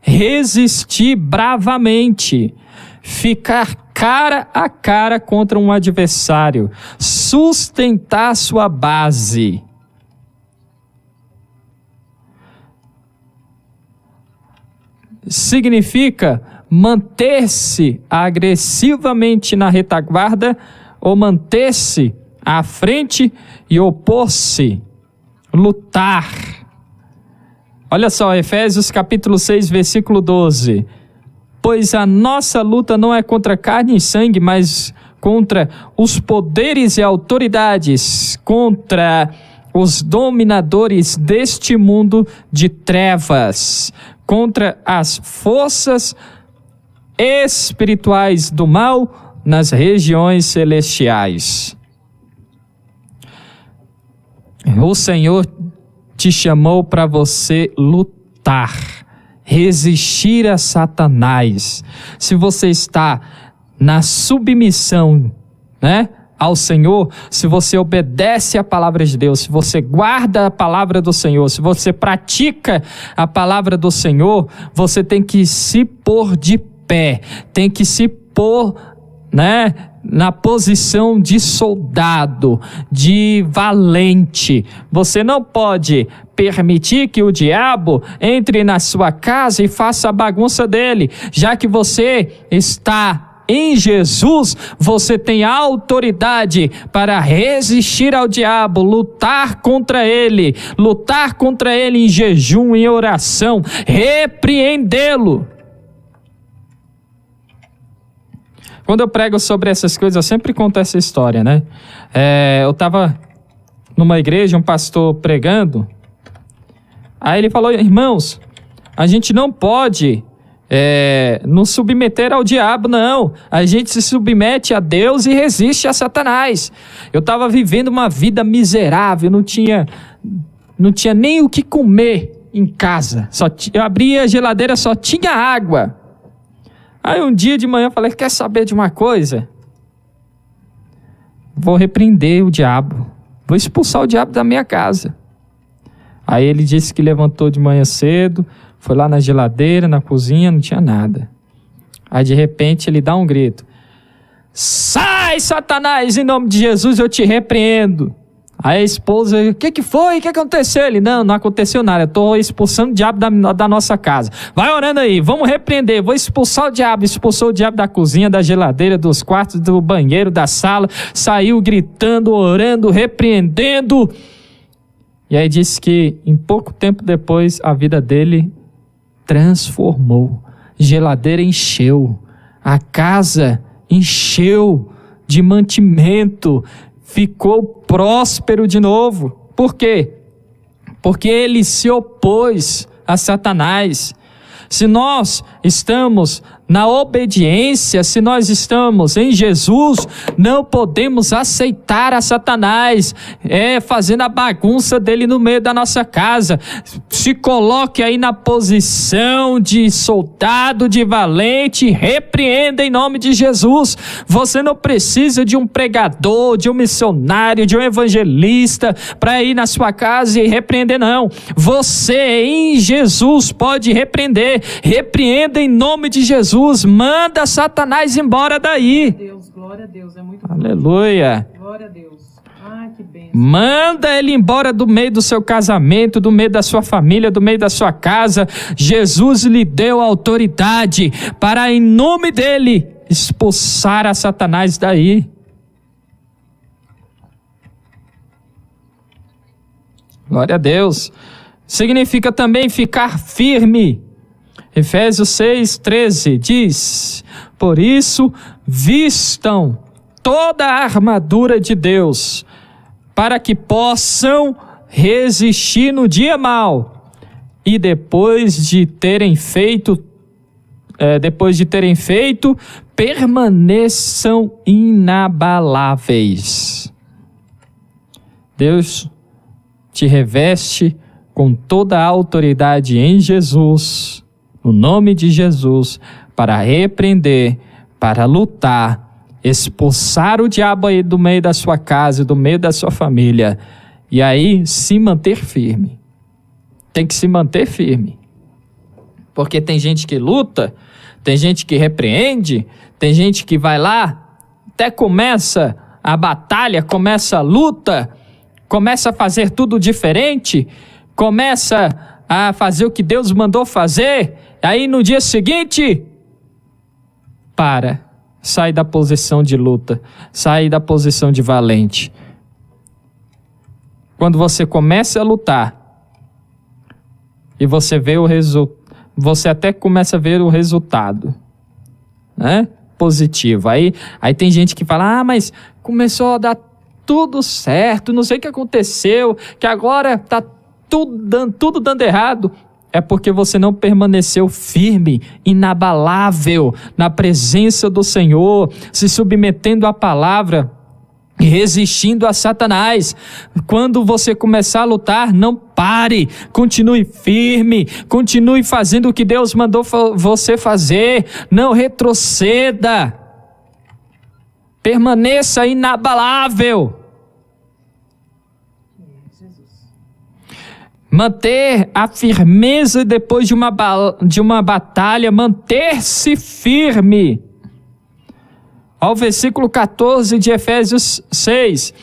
A: resistir bravamente, ficar cara a cara contra um adversário, sustentar sua base. Significa manter-se agressivamente na retaguarda ou manter-se à frente e opor-se, lutar. Olha só, Efésios capítulo 6, versículo 12. Pois a nossa luta não é contra carne e sangue, mas contra os poderes e autoridades, contra os dominadores deste mundo de trevas, contra as forças espirituais do mal nas regiões celestiais. O Senhor te chamou para você lutar, resistir a Satanás. Se você está na submissão, ao Senhor, se você obedece à palavra de Deus, se você guarda a palavra do Senhor, se você pratica a palavra do Senhor, você tem que se pôr de pé, tem que se pôr, na posição de soldado, de valente. Você não pode permitir que o diabo entre na sua casa e faça a bagunça dele, já que você está em Jesus, você tem autoridade para resistir ao diabo, lutar contra ele em jejum, em oração, repreendê-lo. Quando eu prego sobre essas coisas, eu sempre conto essa história, eu estava numa igreja, um pastor pregando, aí ele falou: irmãos, a gente não pode nos submeter ao diabo, não. A gente se submete a Deus e resiste a Satanás. Eu estava vivendo uma vida miserável, não tinha nem o que comer em casa. Eu abria a geladeira, só tinha água. Aí um dia de manhã eu falei: quer saber de uma coisa? Vou repreender o diabo, vou expulsar o diabo da minha casa. Aí ele disse que levantou de manhã cedo, foi lá na geladeira, na cozinha, não tinha nada. Aí de repente ele dá um grito: sai, Satanás, em nome de Jesus eu te repreendo. Aí a esposa, o que foi? O que aconteceu? Ele, não aconteceu nada, eu estou expulsando o diabo da nossa casa. Vai orando aí, vamos repreender, vou expulsar o diabo. Expulsou o diabo da cozinha, da geladeira, dos quartos, do banheiro, da sala. Saiu gritando, orando, repreendendo. E aí disse que em pouco tempo depois a vida dele transformou. Geladeira encheu, a casa encheu de mantimento, ficou próspero de novo. Por quê? Porque ele se opôs a Satanás. Se nós estamos na obediência, se nós estamos em Jesus, não podemos aceitar a Satanás, fazendo a bagunça dele no meio da nossa casa. Se coloque aí na posição de soldado, de valente, repreenda em nome de Jesus. Você não precisa de um pregador, de um missionário, de um evangelista para ir na sua casa e repreender, não. Você em Jesus pode repreender. Repreenda em nome de Jesus. Manda Satanás embora daí.
B: Deus, glória a Deus, é muito bom.
A: Aleluia.
B: Glória a Deus. Ai, que bênção.
A: Manda ele embora do meio do seu casamento, do meio da sua família, do meio da sua casa. Jesus lhe deu autoridade para, em nome dele, expulsar a Satanás daí. Glória a Deus. Significa também ficar firme. Efésios 6:13 diz: por isso, vistam toda a armadura de Deus, para que possam resistir no dia mau, e depois de terem feito, permaneçam inabaláveis. Deus te reveste com toda a autoridade em Jesus, no nome de Jesus, para repreender, para lutar, expulsar o diabo aí do meio da sua casa, do meio da sua família, e aí se manter firme. Tem que se manter firme, porque tem gente que luta, tem gente que repreende, tem gente que vai lá, até começa a batalha, começa a luta, começa a fazer tudo diferente, começa a fazer o que Deus mandou fazer. Aí no dia seguinte, sai da posição de luta, sai da posição de valente. Quando você começa a lutar e você vê você até começa a ver o resultado, né? Positivo. Aí tem gente que fala, mas começou a dar tudo certo, não sei o que aconteceu, que agora está tudo dando errado. É porque você não permaneceu firme, inabalável na presença do Senhor, se submetendo à palavra e resistindo a Satanás. Quando você começar a lutar, não pare, continue firme, continue fazendo o que Deus mandou você fazer, não retroceda, permaneça inabalável. Manter a firmeza depois de uma batalha, manter-se firme. Ao versículo 14 de Efésios 6.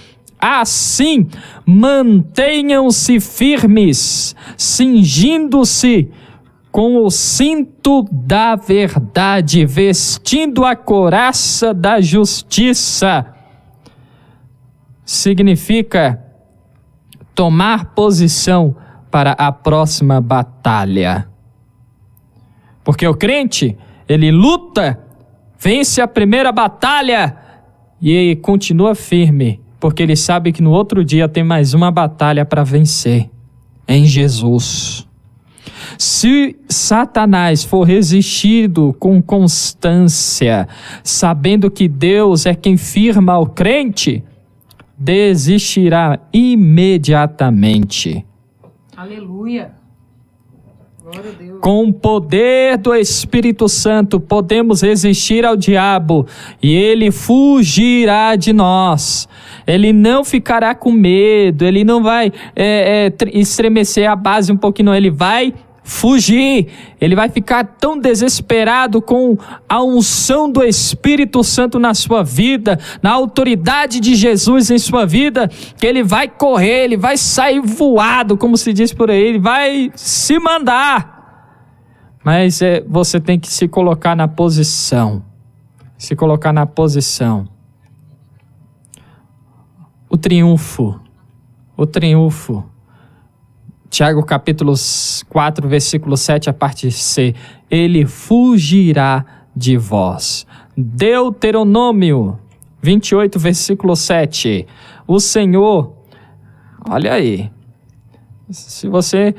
A: Assim, mantenham-se firmes, cingindo-se com o cinto da verdade, vestindo a couraça da justiça. Significa tomar posição para a próxima batalha. Porque o crente, ele luta, vence a primeira batalha e continua firme, porque ele sabe que no outro dia tem mais uma batalha para vencer em Jesus. Se Satanás for resistido com constância, sabendo que Deus é quem firma o crente, desistirá imediatamente.
B: Aleluia. Glória a Deus.
A: Com o poder do Espírito Santo, podemos resistir ao diabo e ele fugirá de nós. Ele não ficará com medo, ele não vai estremecer a base um pouquinho, não. Ele vai fugir, ele vai ficar tão desesperado com a unção do Espírito Santo na sua vida, na autoridade de Jesus em sua vida, que ele vai correr, ele vai sair voado, como se diz por aí, ele vai se mandar. Mas você tem que se colocar na posição, o triunfo. Tiago capítulo 4, versículo 7, a parte C. Ele fugirá de vós. Deuteronômio 28, versículo 7. O Senhor, olha aí, se você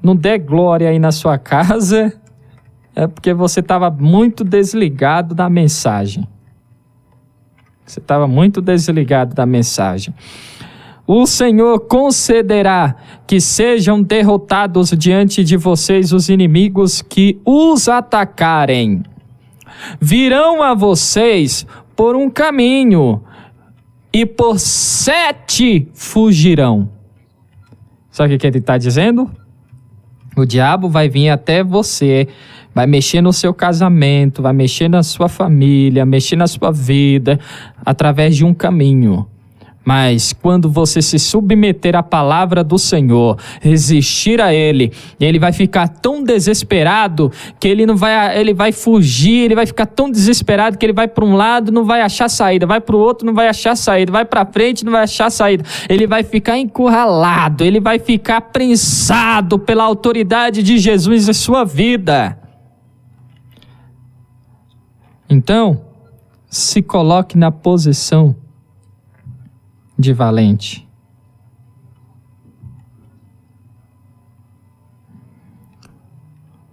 A: não der glória aí na sua casa, é porque você estava muito desligado da mensagem. O Senhor concederá que sejam derrotados diante de vocês os inimigos que os atacarem. Virão a vocês por um caminho e por 7 fugirão. Sabe o que ele está dizendo? O diabo vai vir até você, vai mexer no seu casamento, vai mexer na sua família, mexer na sua vida, através de um caminho. Mas quando você se submeter à palavra do Senhor, resistir a Ele, ele vai ficar tão desesperado que ele vai fugir, ele vai ficar tão desesperado que ele vai para um lado, não vai achar saída, vai para o outro, não vai achar saída, vai para frente, não vai achar saída. Ele vai ficar encurralado, ele vai ficar prensado pela autoridade de Jesus em sua vida. Então, se coloque na posição de valente.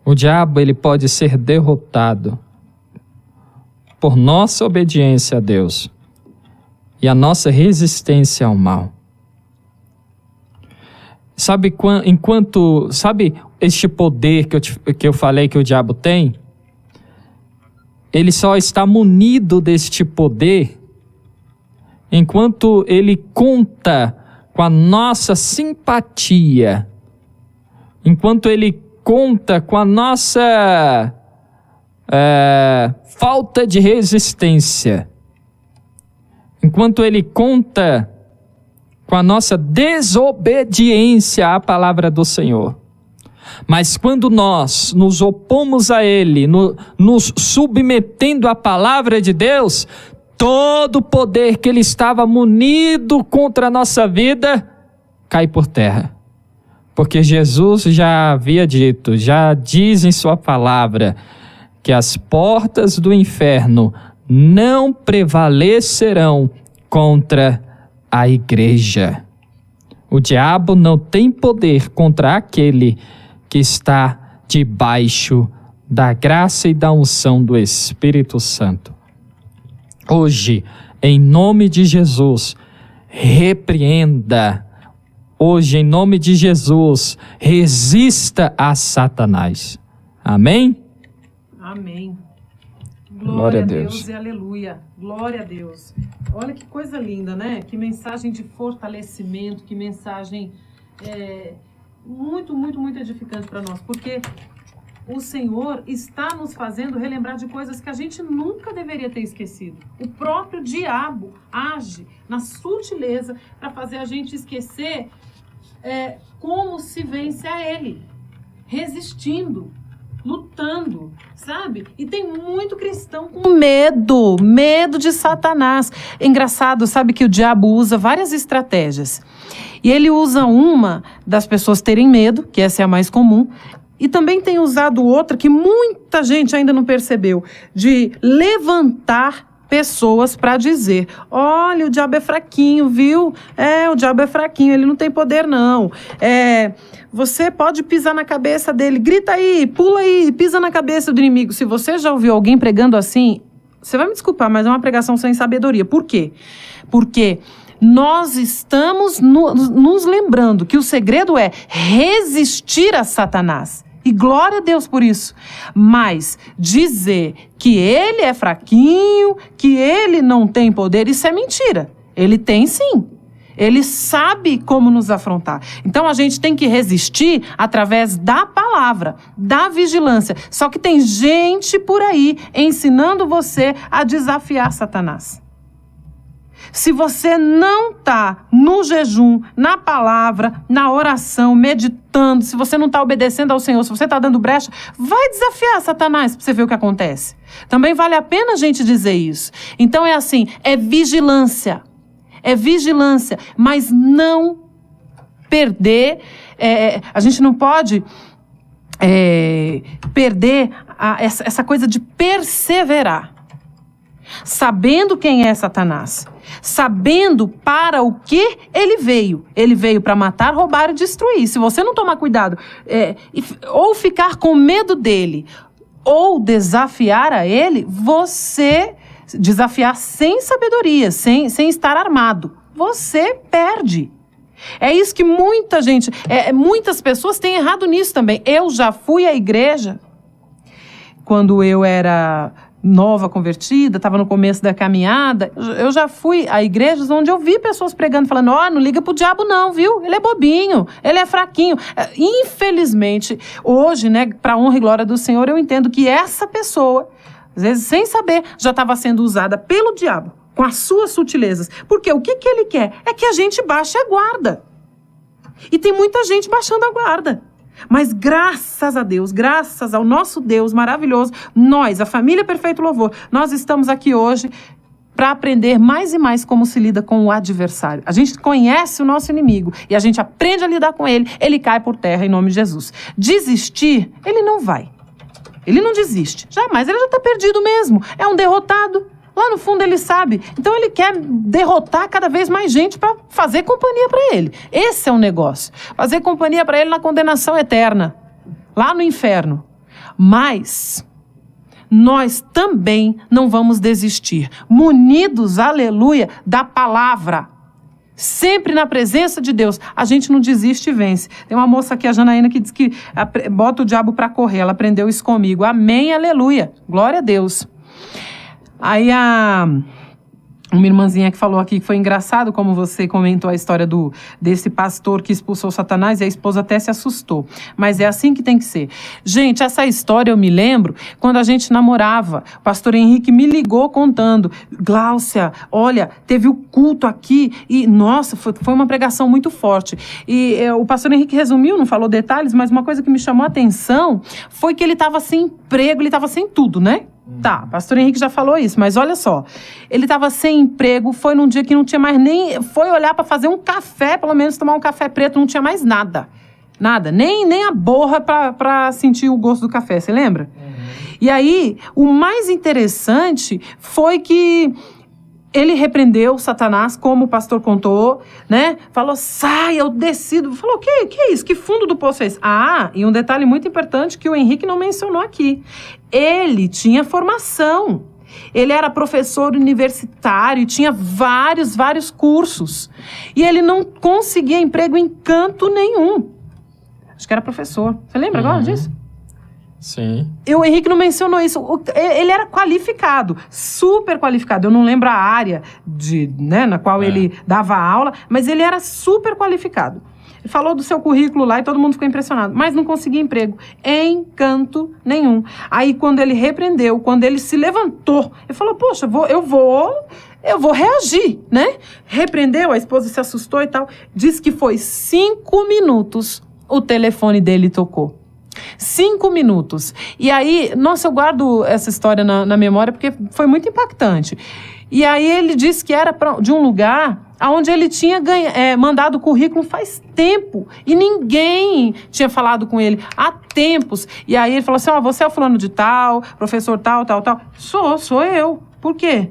A: O diabo, ele pode ser derrotado por nossa obediência a Deus e a nossa resistência ao mal. Sabe este poder que eu falei que o diabo tem? Ele só está munido deste poder enquanto ele conta com a nossa simpatia, enquanto ele conta com a nossa falta de resistência, enquanto ele conta com a nossa desobediência à palavra do Senhor. Mas quando nós nos opomos a Ele, nos submetendo à palavra de Deus, todo o poder que Ele estava munido contra a nossa vida cai por terra. Porque Jesus já havia dito, já diz em sua palavra, que as portas do inferno não prevalecerão contra a igreja. O diabo não tem poder contra aquele que está debaixo da graça e da unção do Espírito Santo. Hoje, em nome de Jesus, repreenda. Hoje, em nome de Jesus, resista a Satanás. Amém?
B: Amém. Glória a Deus e aleluia. Glória a Deus. Olha que coisa linda, né? Que mensagem de fortalecimento, que mensagem muito, muito, muito edificante para nós. Porque o Senhor está nos fazendo relembrar de coisas que a gente nunca deveria ter esquecido. O próprio diabo age na sutileza para fazer a gente esquecer como se vence a ele. Resistindo, lutando, sabe? E tem muito cristão com medo de Satanás. É engraçado, sabe que o diabo usa várias estratégias. E ele usa uma das pessoas terem medo, que essa é a mais comum, e também tem usado outra que muita gente ainda não percebeu, de levantar pessoas para dizer, olha, o diabo é fraquinho, viu? O diabo é fraquinho, ele não tem poder não. Você pode pisar na cabeça dele, grita aí, pula aí, pisa na cabeça do inimigo. Se você já ouviu alguém pregando assim, você vai me desculpar, mas é uma pregação sem sabedoria. Por quê? Porque nós estamos nos lembrando que o segredo é resistir a Satanás. E glória a Deus por isso. Mas dizer que ele é fraquinho, que ele não tem poder, isso é mentira. Ele tem sim. Ele sabe como nos afrontar. Então a gente tem que resistir através da palavra, da vigilância. Só que tem gente por aí ensinando você a desafiar Satanás. Se você não está no jejum, na palavra, na oração, meditando, se você não está obedecendo ao Senhor, se você está dando brecha, vai desafiar Satanás para você ver o que acontece. Também vale a pena a gente dizer isso. Então é assim, é vigilância, mas não perder, a gente não pode perder essa coisa de perseverar. Sabendo quem é Satanás, sabendo para o que ele veio. Ele veio para matar, roubar e destruir. Se você não tomar cuidado, ou ficar com medo dele, ou desafiar a ele, você desafiar sem sabedoria, sem estar armado, você perde. É isso que muita gente, muitas pessoas têm errado nisso também. Eu já fui à igreja quando eu era nova convertida, estava no começo da caminhada. Eu já fui a igrejas onde eu vi pessoas pregando, falando, não liga pro diabo não, viu? Ele é bobinho, ele é fraquinho. Infelizmente, hoje, né, para honra e glória do Senhor, eu entendo que essa pessoa, às vezes sem saber, já estava sendo usada pelo diabo, com as suas sutilezas. Porque o que ele quer? É que a gente baixe a guarda. E tem muita gente baixando a guarda. Mas graças a Deus, graças ao nosso Deus maravilhoso, nós, a família Perfeito Louvor, nós estamos aqui hoje para aprender mais e mais como se lida com o adversário. A gente conhece o nosso inimigo e a gente aprende a lidar com ele, ele cai por terra em nome de Jesus. Desistir, ele não vai. Ele não desiste, jamais, ele já está perdido mesmo, é um derrotado. Lá no fundo ele sabe, então ele quer derrotar cada vez mais gente para fazer companhia para ele. Esse é o negócio, fazer companhia para ele na condenação eterna, lá no inferno. Mas nós também não vamos desistir, munidos, aleluia, da palavra. Sempre na presença de Deus, a gente não desiste e vence. Tem uma moça aqui, a Janaína, que diz que bota o diabo para correr, ela aprendeu isso comigo. Amém, aleluia, glória a Deus. Aí uma irmãzinha que falou aqui que foi engraçado, como você comentou a história desse pastor que expulsou Satanás, e a esposa até se assustou. Mas é assim que tem que ser. Gente, essa história eu me lembro quando a gente namorava. O pastor Henrique me ligou contando. Gláucia, olha, teve o culto aqui e, nossa, foi uma pregação muito forte. E o pastor Henrique resumiu, não falou detalhes, mas uma coisa que me chamou a atenção foi que ele estava sem emprego, ele estava sem tudo, né? Tá, pastor Henrique já falou isso, mas olha só, ele estava sem emprego, foi num dia que não tinha mais nem, foi olhar para fazer um café, pelo menos tomar um café preto, não tinha mais nada, nem a borra para sentir o gosto do café, você lembra? E aí, o mais interessante foi que ele repreendeu Satanás, como o pastor contou, né? Falou, sai, eu decido. Falou, que é isso? Que fundo do poço é esse? E um detalhe muito importante que o Henrique não mencionou aqui. Ele tinha formação. Ele era professor universitário, tinha vários cursos. E ele não conseguia emprego em canto nenhum. Acho que era professor. Você lembra agora disso?
A: Sim.
B: O Henrique não mencionou isso. Ele era qualificado, super qualificado. Eu não lembro a área na qual ele dava aula, mas ele era super qualificado. Ele falou do seu currículo lá e todo mundo ficou impressionado, mas não conseguia emprego em canto nenhum. Aí quando ele repreendeu, quando ele se levantou, ele falou, poxa, eu vou reagir, né? Repreendeu, a esposa se assustou e tal. Diz que foi 5 minutos o telefone dele tocou. 5 minutos. E aí, nossa, eu guardo essa história na memória porque foi muito impactante. E aí ele disse que era de um lugar onde ele tinha mandado o currículo faz tempo. E ninguém tinha falado com ele há tempos. E aí ele falou assim, você é o fulano de tal, professor tal. Sou eu. Por quê?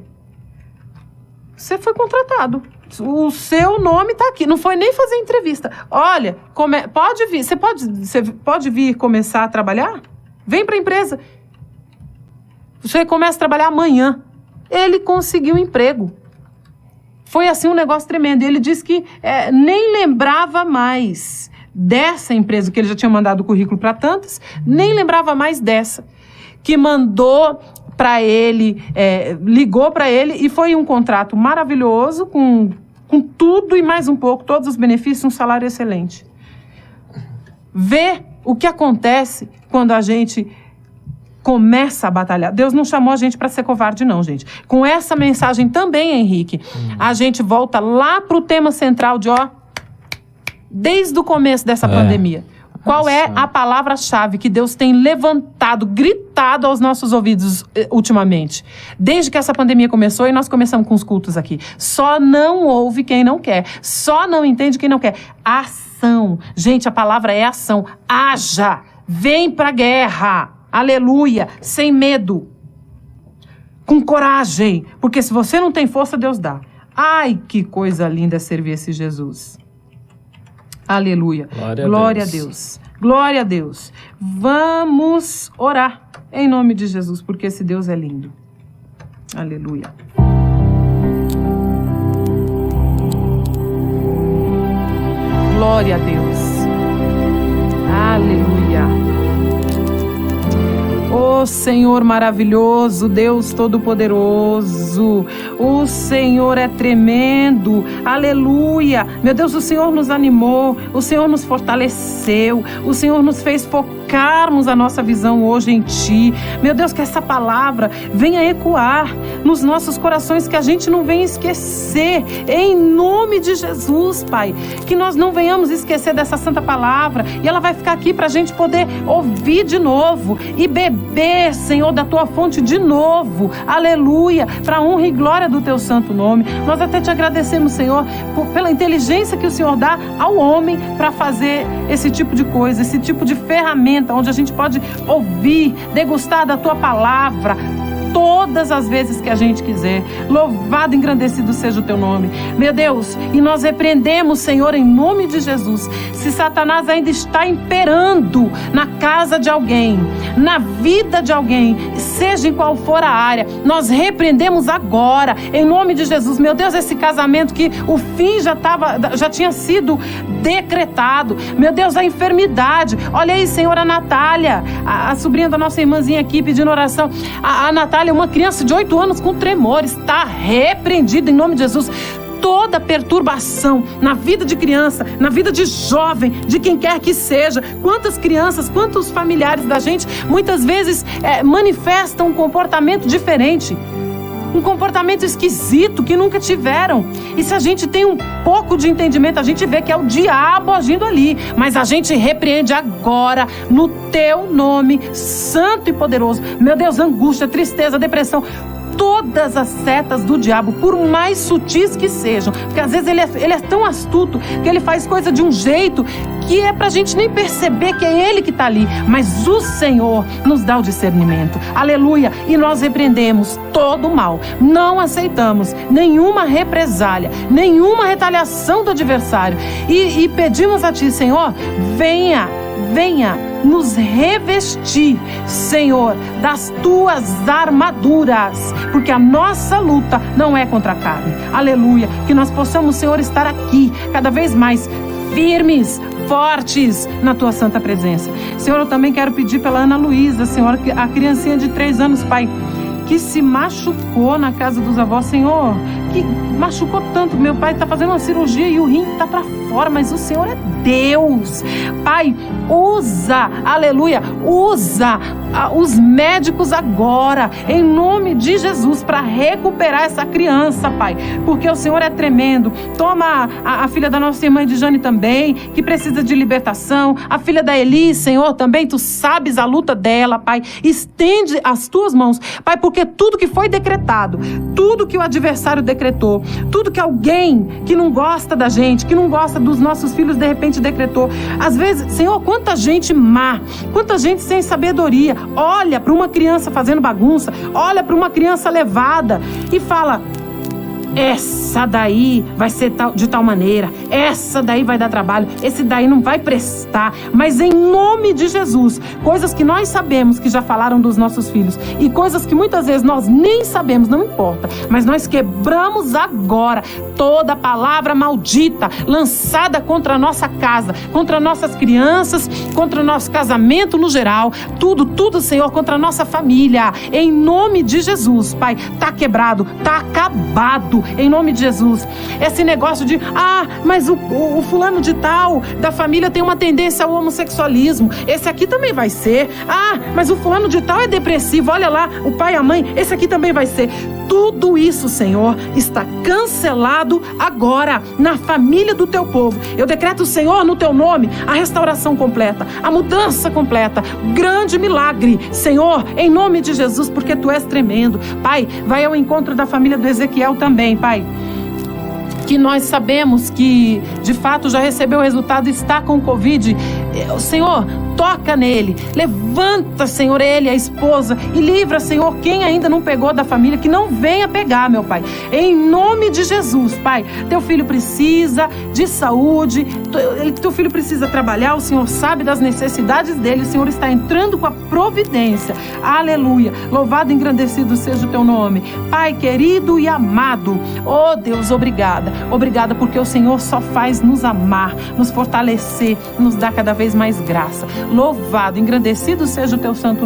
B: Você foi contratado. O seu nome está aqui. Não foi nem fazer entrevista. Olha, pode vir. Você pode vir começar a trabalhar? Vem para a empresa. Você começa a trabalhar amanhã. Ele conseguiu um emprego. Foi assim um negócio tremendo. Ele disse que nem lembrava mais dessa empresa, que ele já tinha mandado o currículo para tantas, nem lembrava mais dessa. Que mandou para ele, ligou para ele, e foi um contrato maravilhoso, com com tudo e mais um pouco, todos os benefícios, um salário excelente. Vê o que acontece quando a gente começa a batalhar. Deus não chamou a gente para ser covarde, não, gente. Com essa mensagem também, Henrique, a gente volta lá para o tema central de, desde o começo dessa pandemia. Qual é a palavra-chave que Deus tem levantado, gritado aos nossos ouvidos ultimamente? Desde que essa pandemia começou e nós começamos com os cultos aqui. Só não ouve quem não quer. Só não entende quem não quer. Ação. Gente, a palavra é ação. Haja. Vem pra guerra. Aleluia. Sem medo. Com coragem. Porque se você não tem força, Deus dá. Ai, que coisa linda é servir esse Jesus. Aleluia. Glória a Deus. Glória a Deus. Vamos orar em nome de Jesus, porque esse Deus é lindo. Aleluia. Glória a Deus. Aleluia. Ó Senhor maravilhoso, Deus Todo-Poderoso, o Senhor é tremendo, aleluia. Meu Deus, o Senhor nos animou, o Senhor nos fortaleceu, o Senhor nos fez focarmos a nossa visão hoje em Ti. Meu Deus, que essa palavra venha ecoar nos nossos corações, que a gente não venha esquecer, em nome de Jesus, Pai, que nós não venhamos esquecer dessa santa palavra, e ela vai ficar aqui para a gente poder ouvir de novo e beber, Senhor, da Tua fonte de novo, aleluia, para a honra e glória do Teu santo nome. Nós até Te agradecemos, Senhor, pela inteligência que o Senhor dá ao homem para fazer esse tipo de coisa, esse tipo de ferramenta, onde a gente pode ouvir, degustar da Tua palavra, todas as vezes que a gente quiser. Louvado e engrandecido seja o Teu nome, meu Deus. E nós repreendemos, Senhor, em nome de Jesus, se Satanás ainda está imperando na casa de alguém, na vida de alguém, seja em qual for a área, nós repreendemos agora, em nome de Jesus. Meu Deus, esse casamento que o fim já tinha sido decretado, meu Deus, a enfermidade, olha aí, Senhor, a Natália, a sobrinha da nossa irmãzinha aqui pedindo oração, a Natália, uma criança de 8 anos com tremores, está repreendida em nome de Jesus. Toda perturbação na vida de criança, na vida de jovem, de quem quer que seja. Quantas crianças, quantos familiares da gente muitas vezes manifestam um comportamento diferente, um comportamento esquisito que nunca tiveram. E se a gente tem um pouco de entendimento, a gente vê que é o diabo agindo ali, mas a gente repreende agora no Teu nome santo e poderoso. Meu Deus, angústia, tristeza, depressão, todas as setas do diabo, por mais sutis que sejam, porque às vezes ele é tão astuto que ele faz coisa de um jeito que é pra gente nem perceber que é ele que tá ali, mas o Senhor nos dá o discernimento, aleluia, e nós repreendemos todo o mal, não aceitamos nenhuma represália, nenhuma retaliação do adversário, e pedimos a Ti, Senhor, venha nos revestir, Senhor, das Tuas armaduras, porque a nossa luta não é contra a carne, aleluia, que nós possamos, Senhor, estar aqui cada vez mais firmes, fortes na Tua santa presença. Senhor, eu também quero pedir pela Ana Luísa, Senhor, a criancinha de 3 anos, Pai, que se machucou na casa dos avós, Senhor, que machucou tanto. Meu pai está fazendo uma cirurgia e o rim está para fora, mas o Senhor é Deus. Pai, usa, aleluia, usa os médicos agora, em nome de Jesus, para recuperar essa criança, Pai, porque o Senhor é tremendo. Toma a filha da nossa irmã Edjane também, que precisa de libertação, a filha da Eli, Senhor, também, Tu sabes a luta dela, Pai, estende as Tuas mãos, Pai, porque tudo que foi decretado, tudo que o adversário decretou, tudo que alguém que não gosta da gente, que não gosta dos nossos filhos, de repente decretou, às vezes, Senhor, quanta gente má, quanta gente sem sabedoria, olha para uma criança fazendo bagunça, olha para uma criança levada e fala: essa daí vai ser de tal maneira, essa daí vai dar trabalho, esse daí não vai prestar. Mas em nome de Jesus, coisas que nós sabemos que já falaram dos nossos filhos e coisas que muitas vezes nós nem sabemos, não importa, mas nós quebramos agora toda palavra maldita lançada contra a nossa casa, contra nossas crianças, contra o nosso casamento no geral, tudo, Senhor, contra a nossa família, em nome de Jesus, Pai, tá quebrado, tá acabado. cancelado em nome de Jesus. Esse negócio de, mas o fulano de tal da família tem uma tendência ao homossexualismo, esse aqui também vai ser. Mas o fulano de tal é depressivo, olha lá, o pai e a mãe, esse aqui também vai ser. Tudo isso, Senhor, está cancelado agora na família do teu povo. Eu decreto, Senhor, no teu nome, a restauração completa, a mudança completa, grande milagre, Senhor, em nome de Jesus, porque tu és tremendo. Pai, vai ao encontro da família do Ezequiel também, Pai, que nós sabemos que de fato já recebeu o resultado, está com Covid. Senhor, toca nele, levanta, Senhor, ele, a esposa, e livra, Senhor, quem ainda não pegou da família, que não venha pegar, meu Pai, em nome de Jesus. Pai, teu filho precisa de saúde, teu filho precisa trabalhar, o Senhor sabe das necessidades dele, o Senhor está entrando com a providência, aleluia, louvado e engrandecido seja o teu nome, Pai querido e amado. Oh Deus, obrigada porque o Senhor só faz nos amar, nos fortalecer, nos dar cada vez mais graça. Louvado, engrandecido seja o teu santo nome.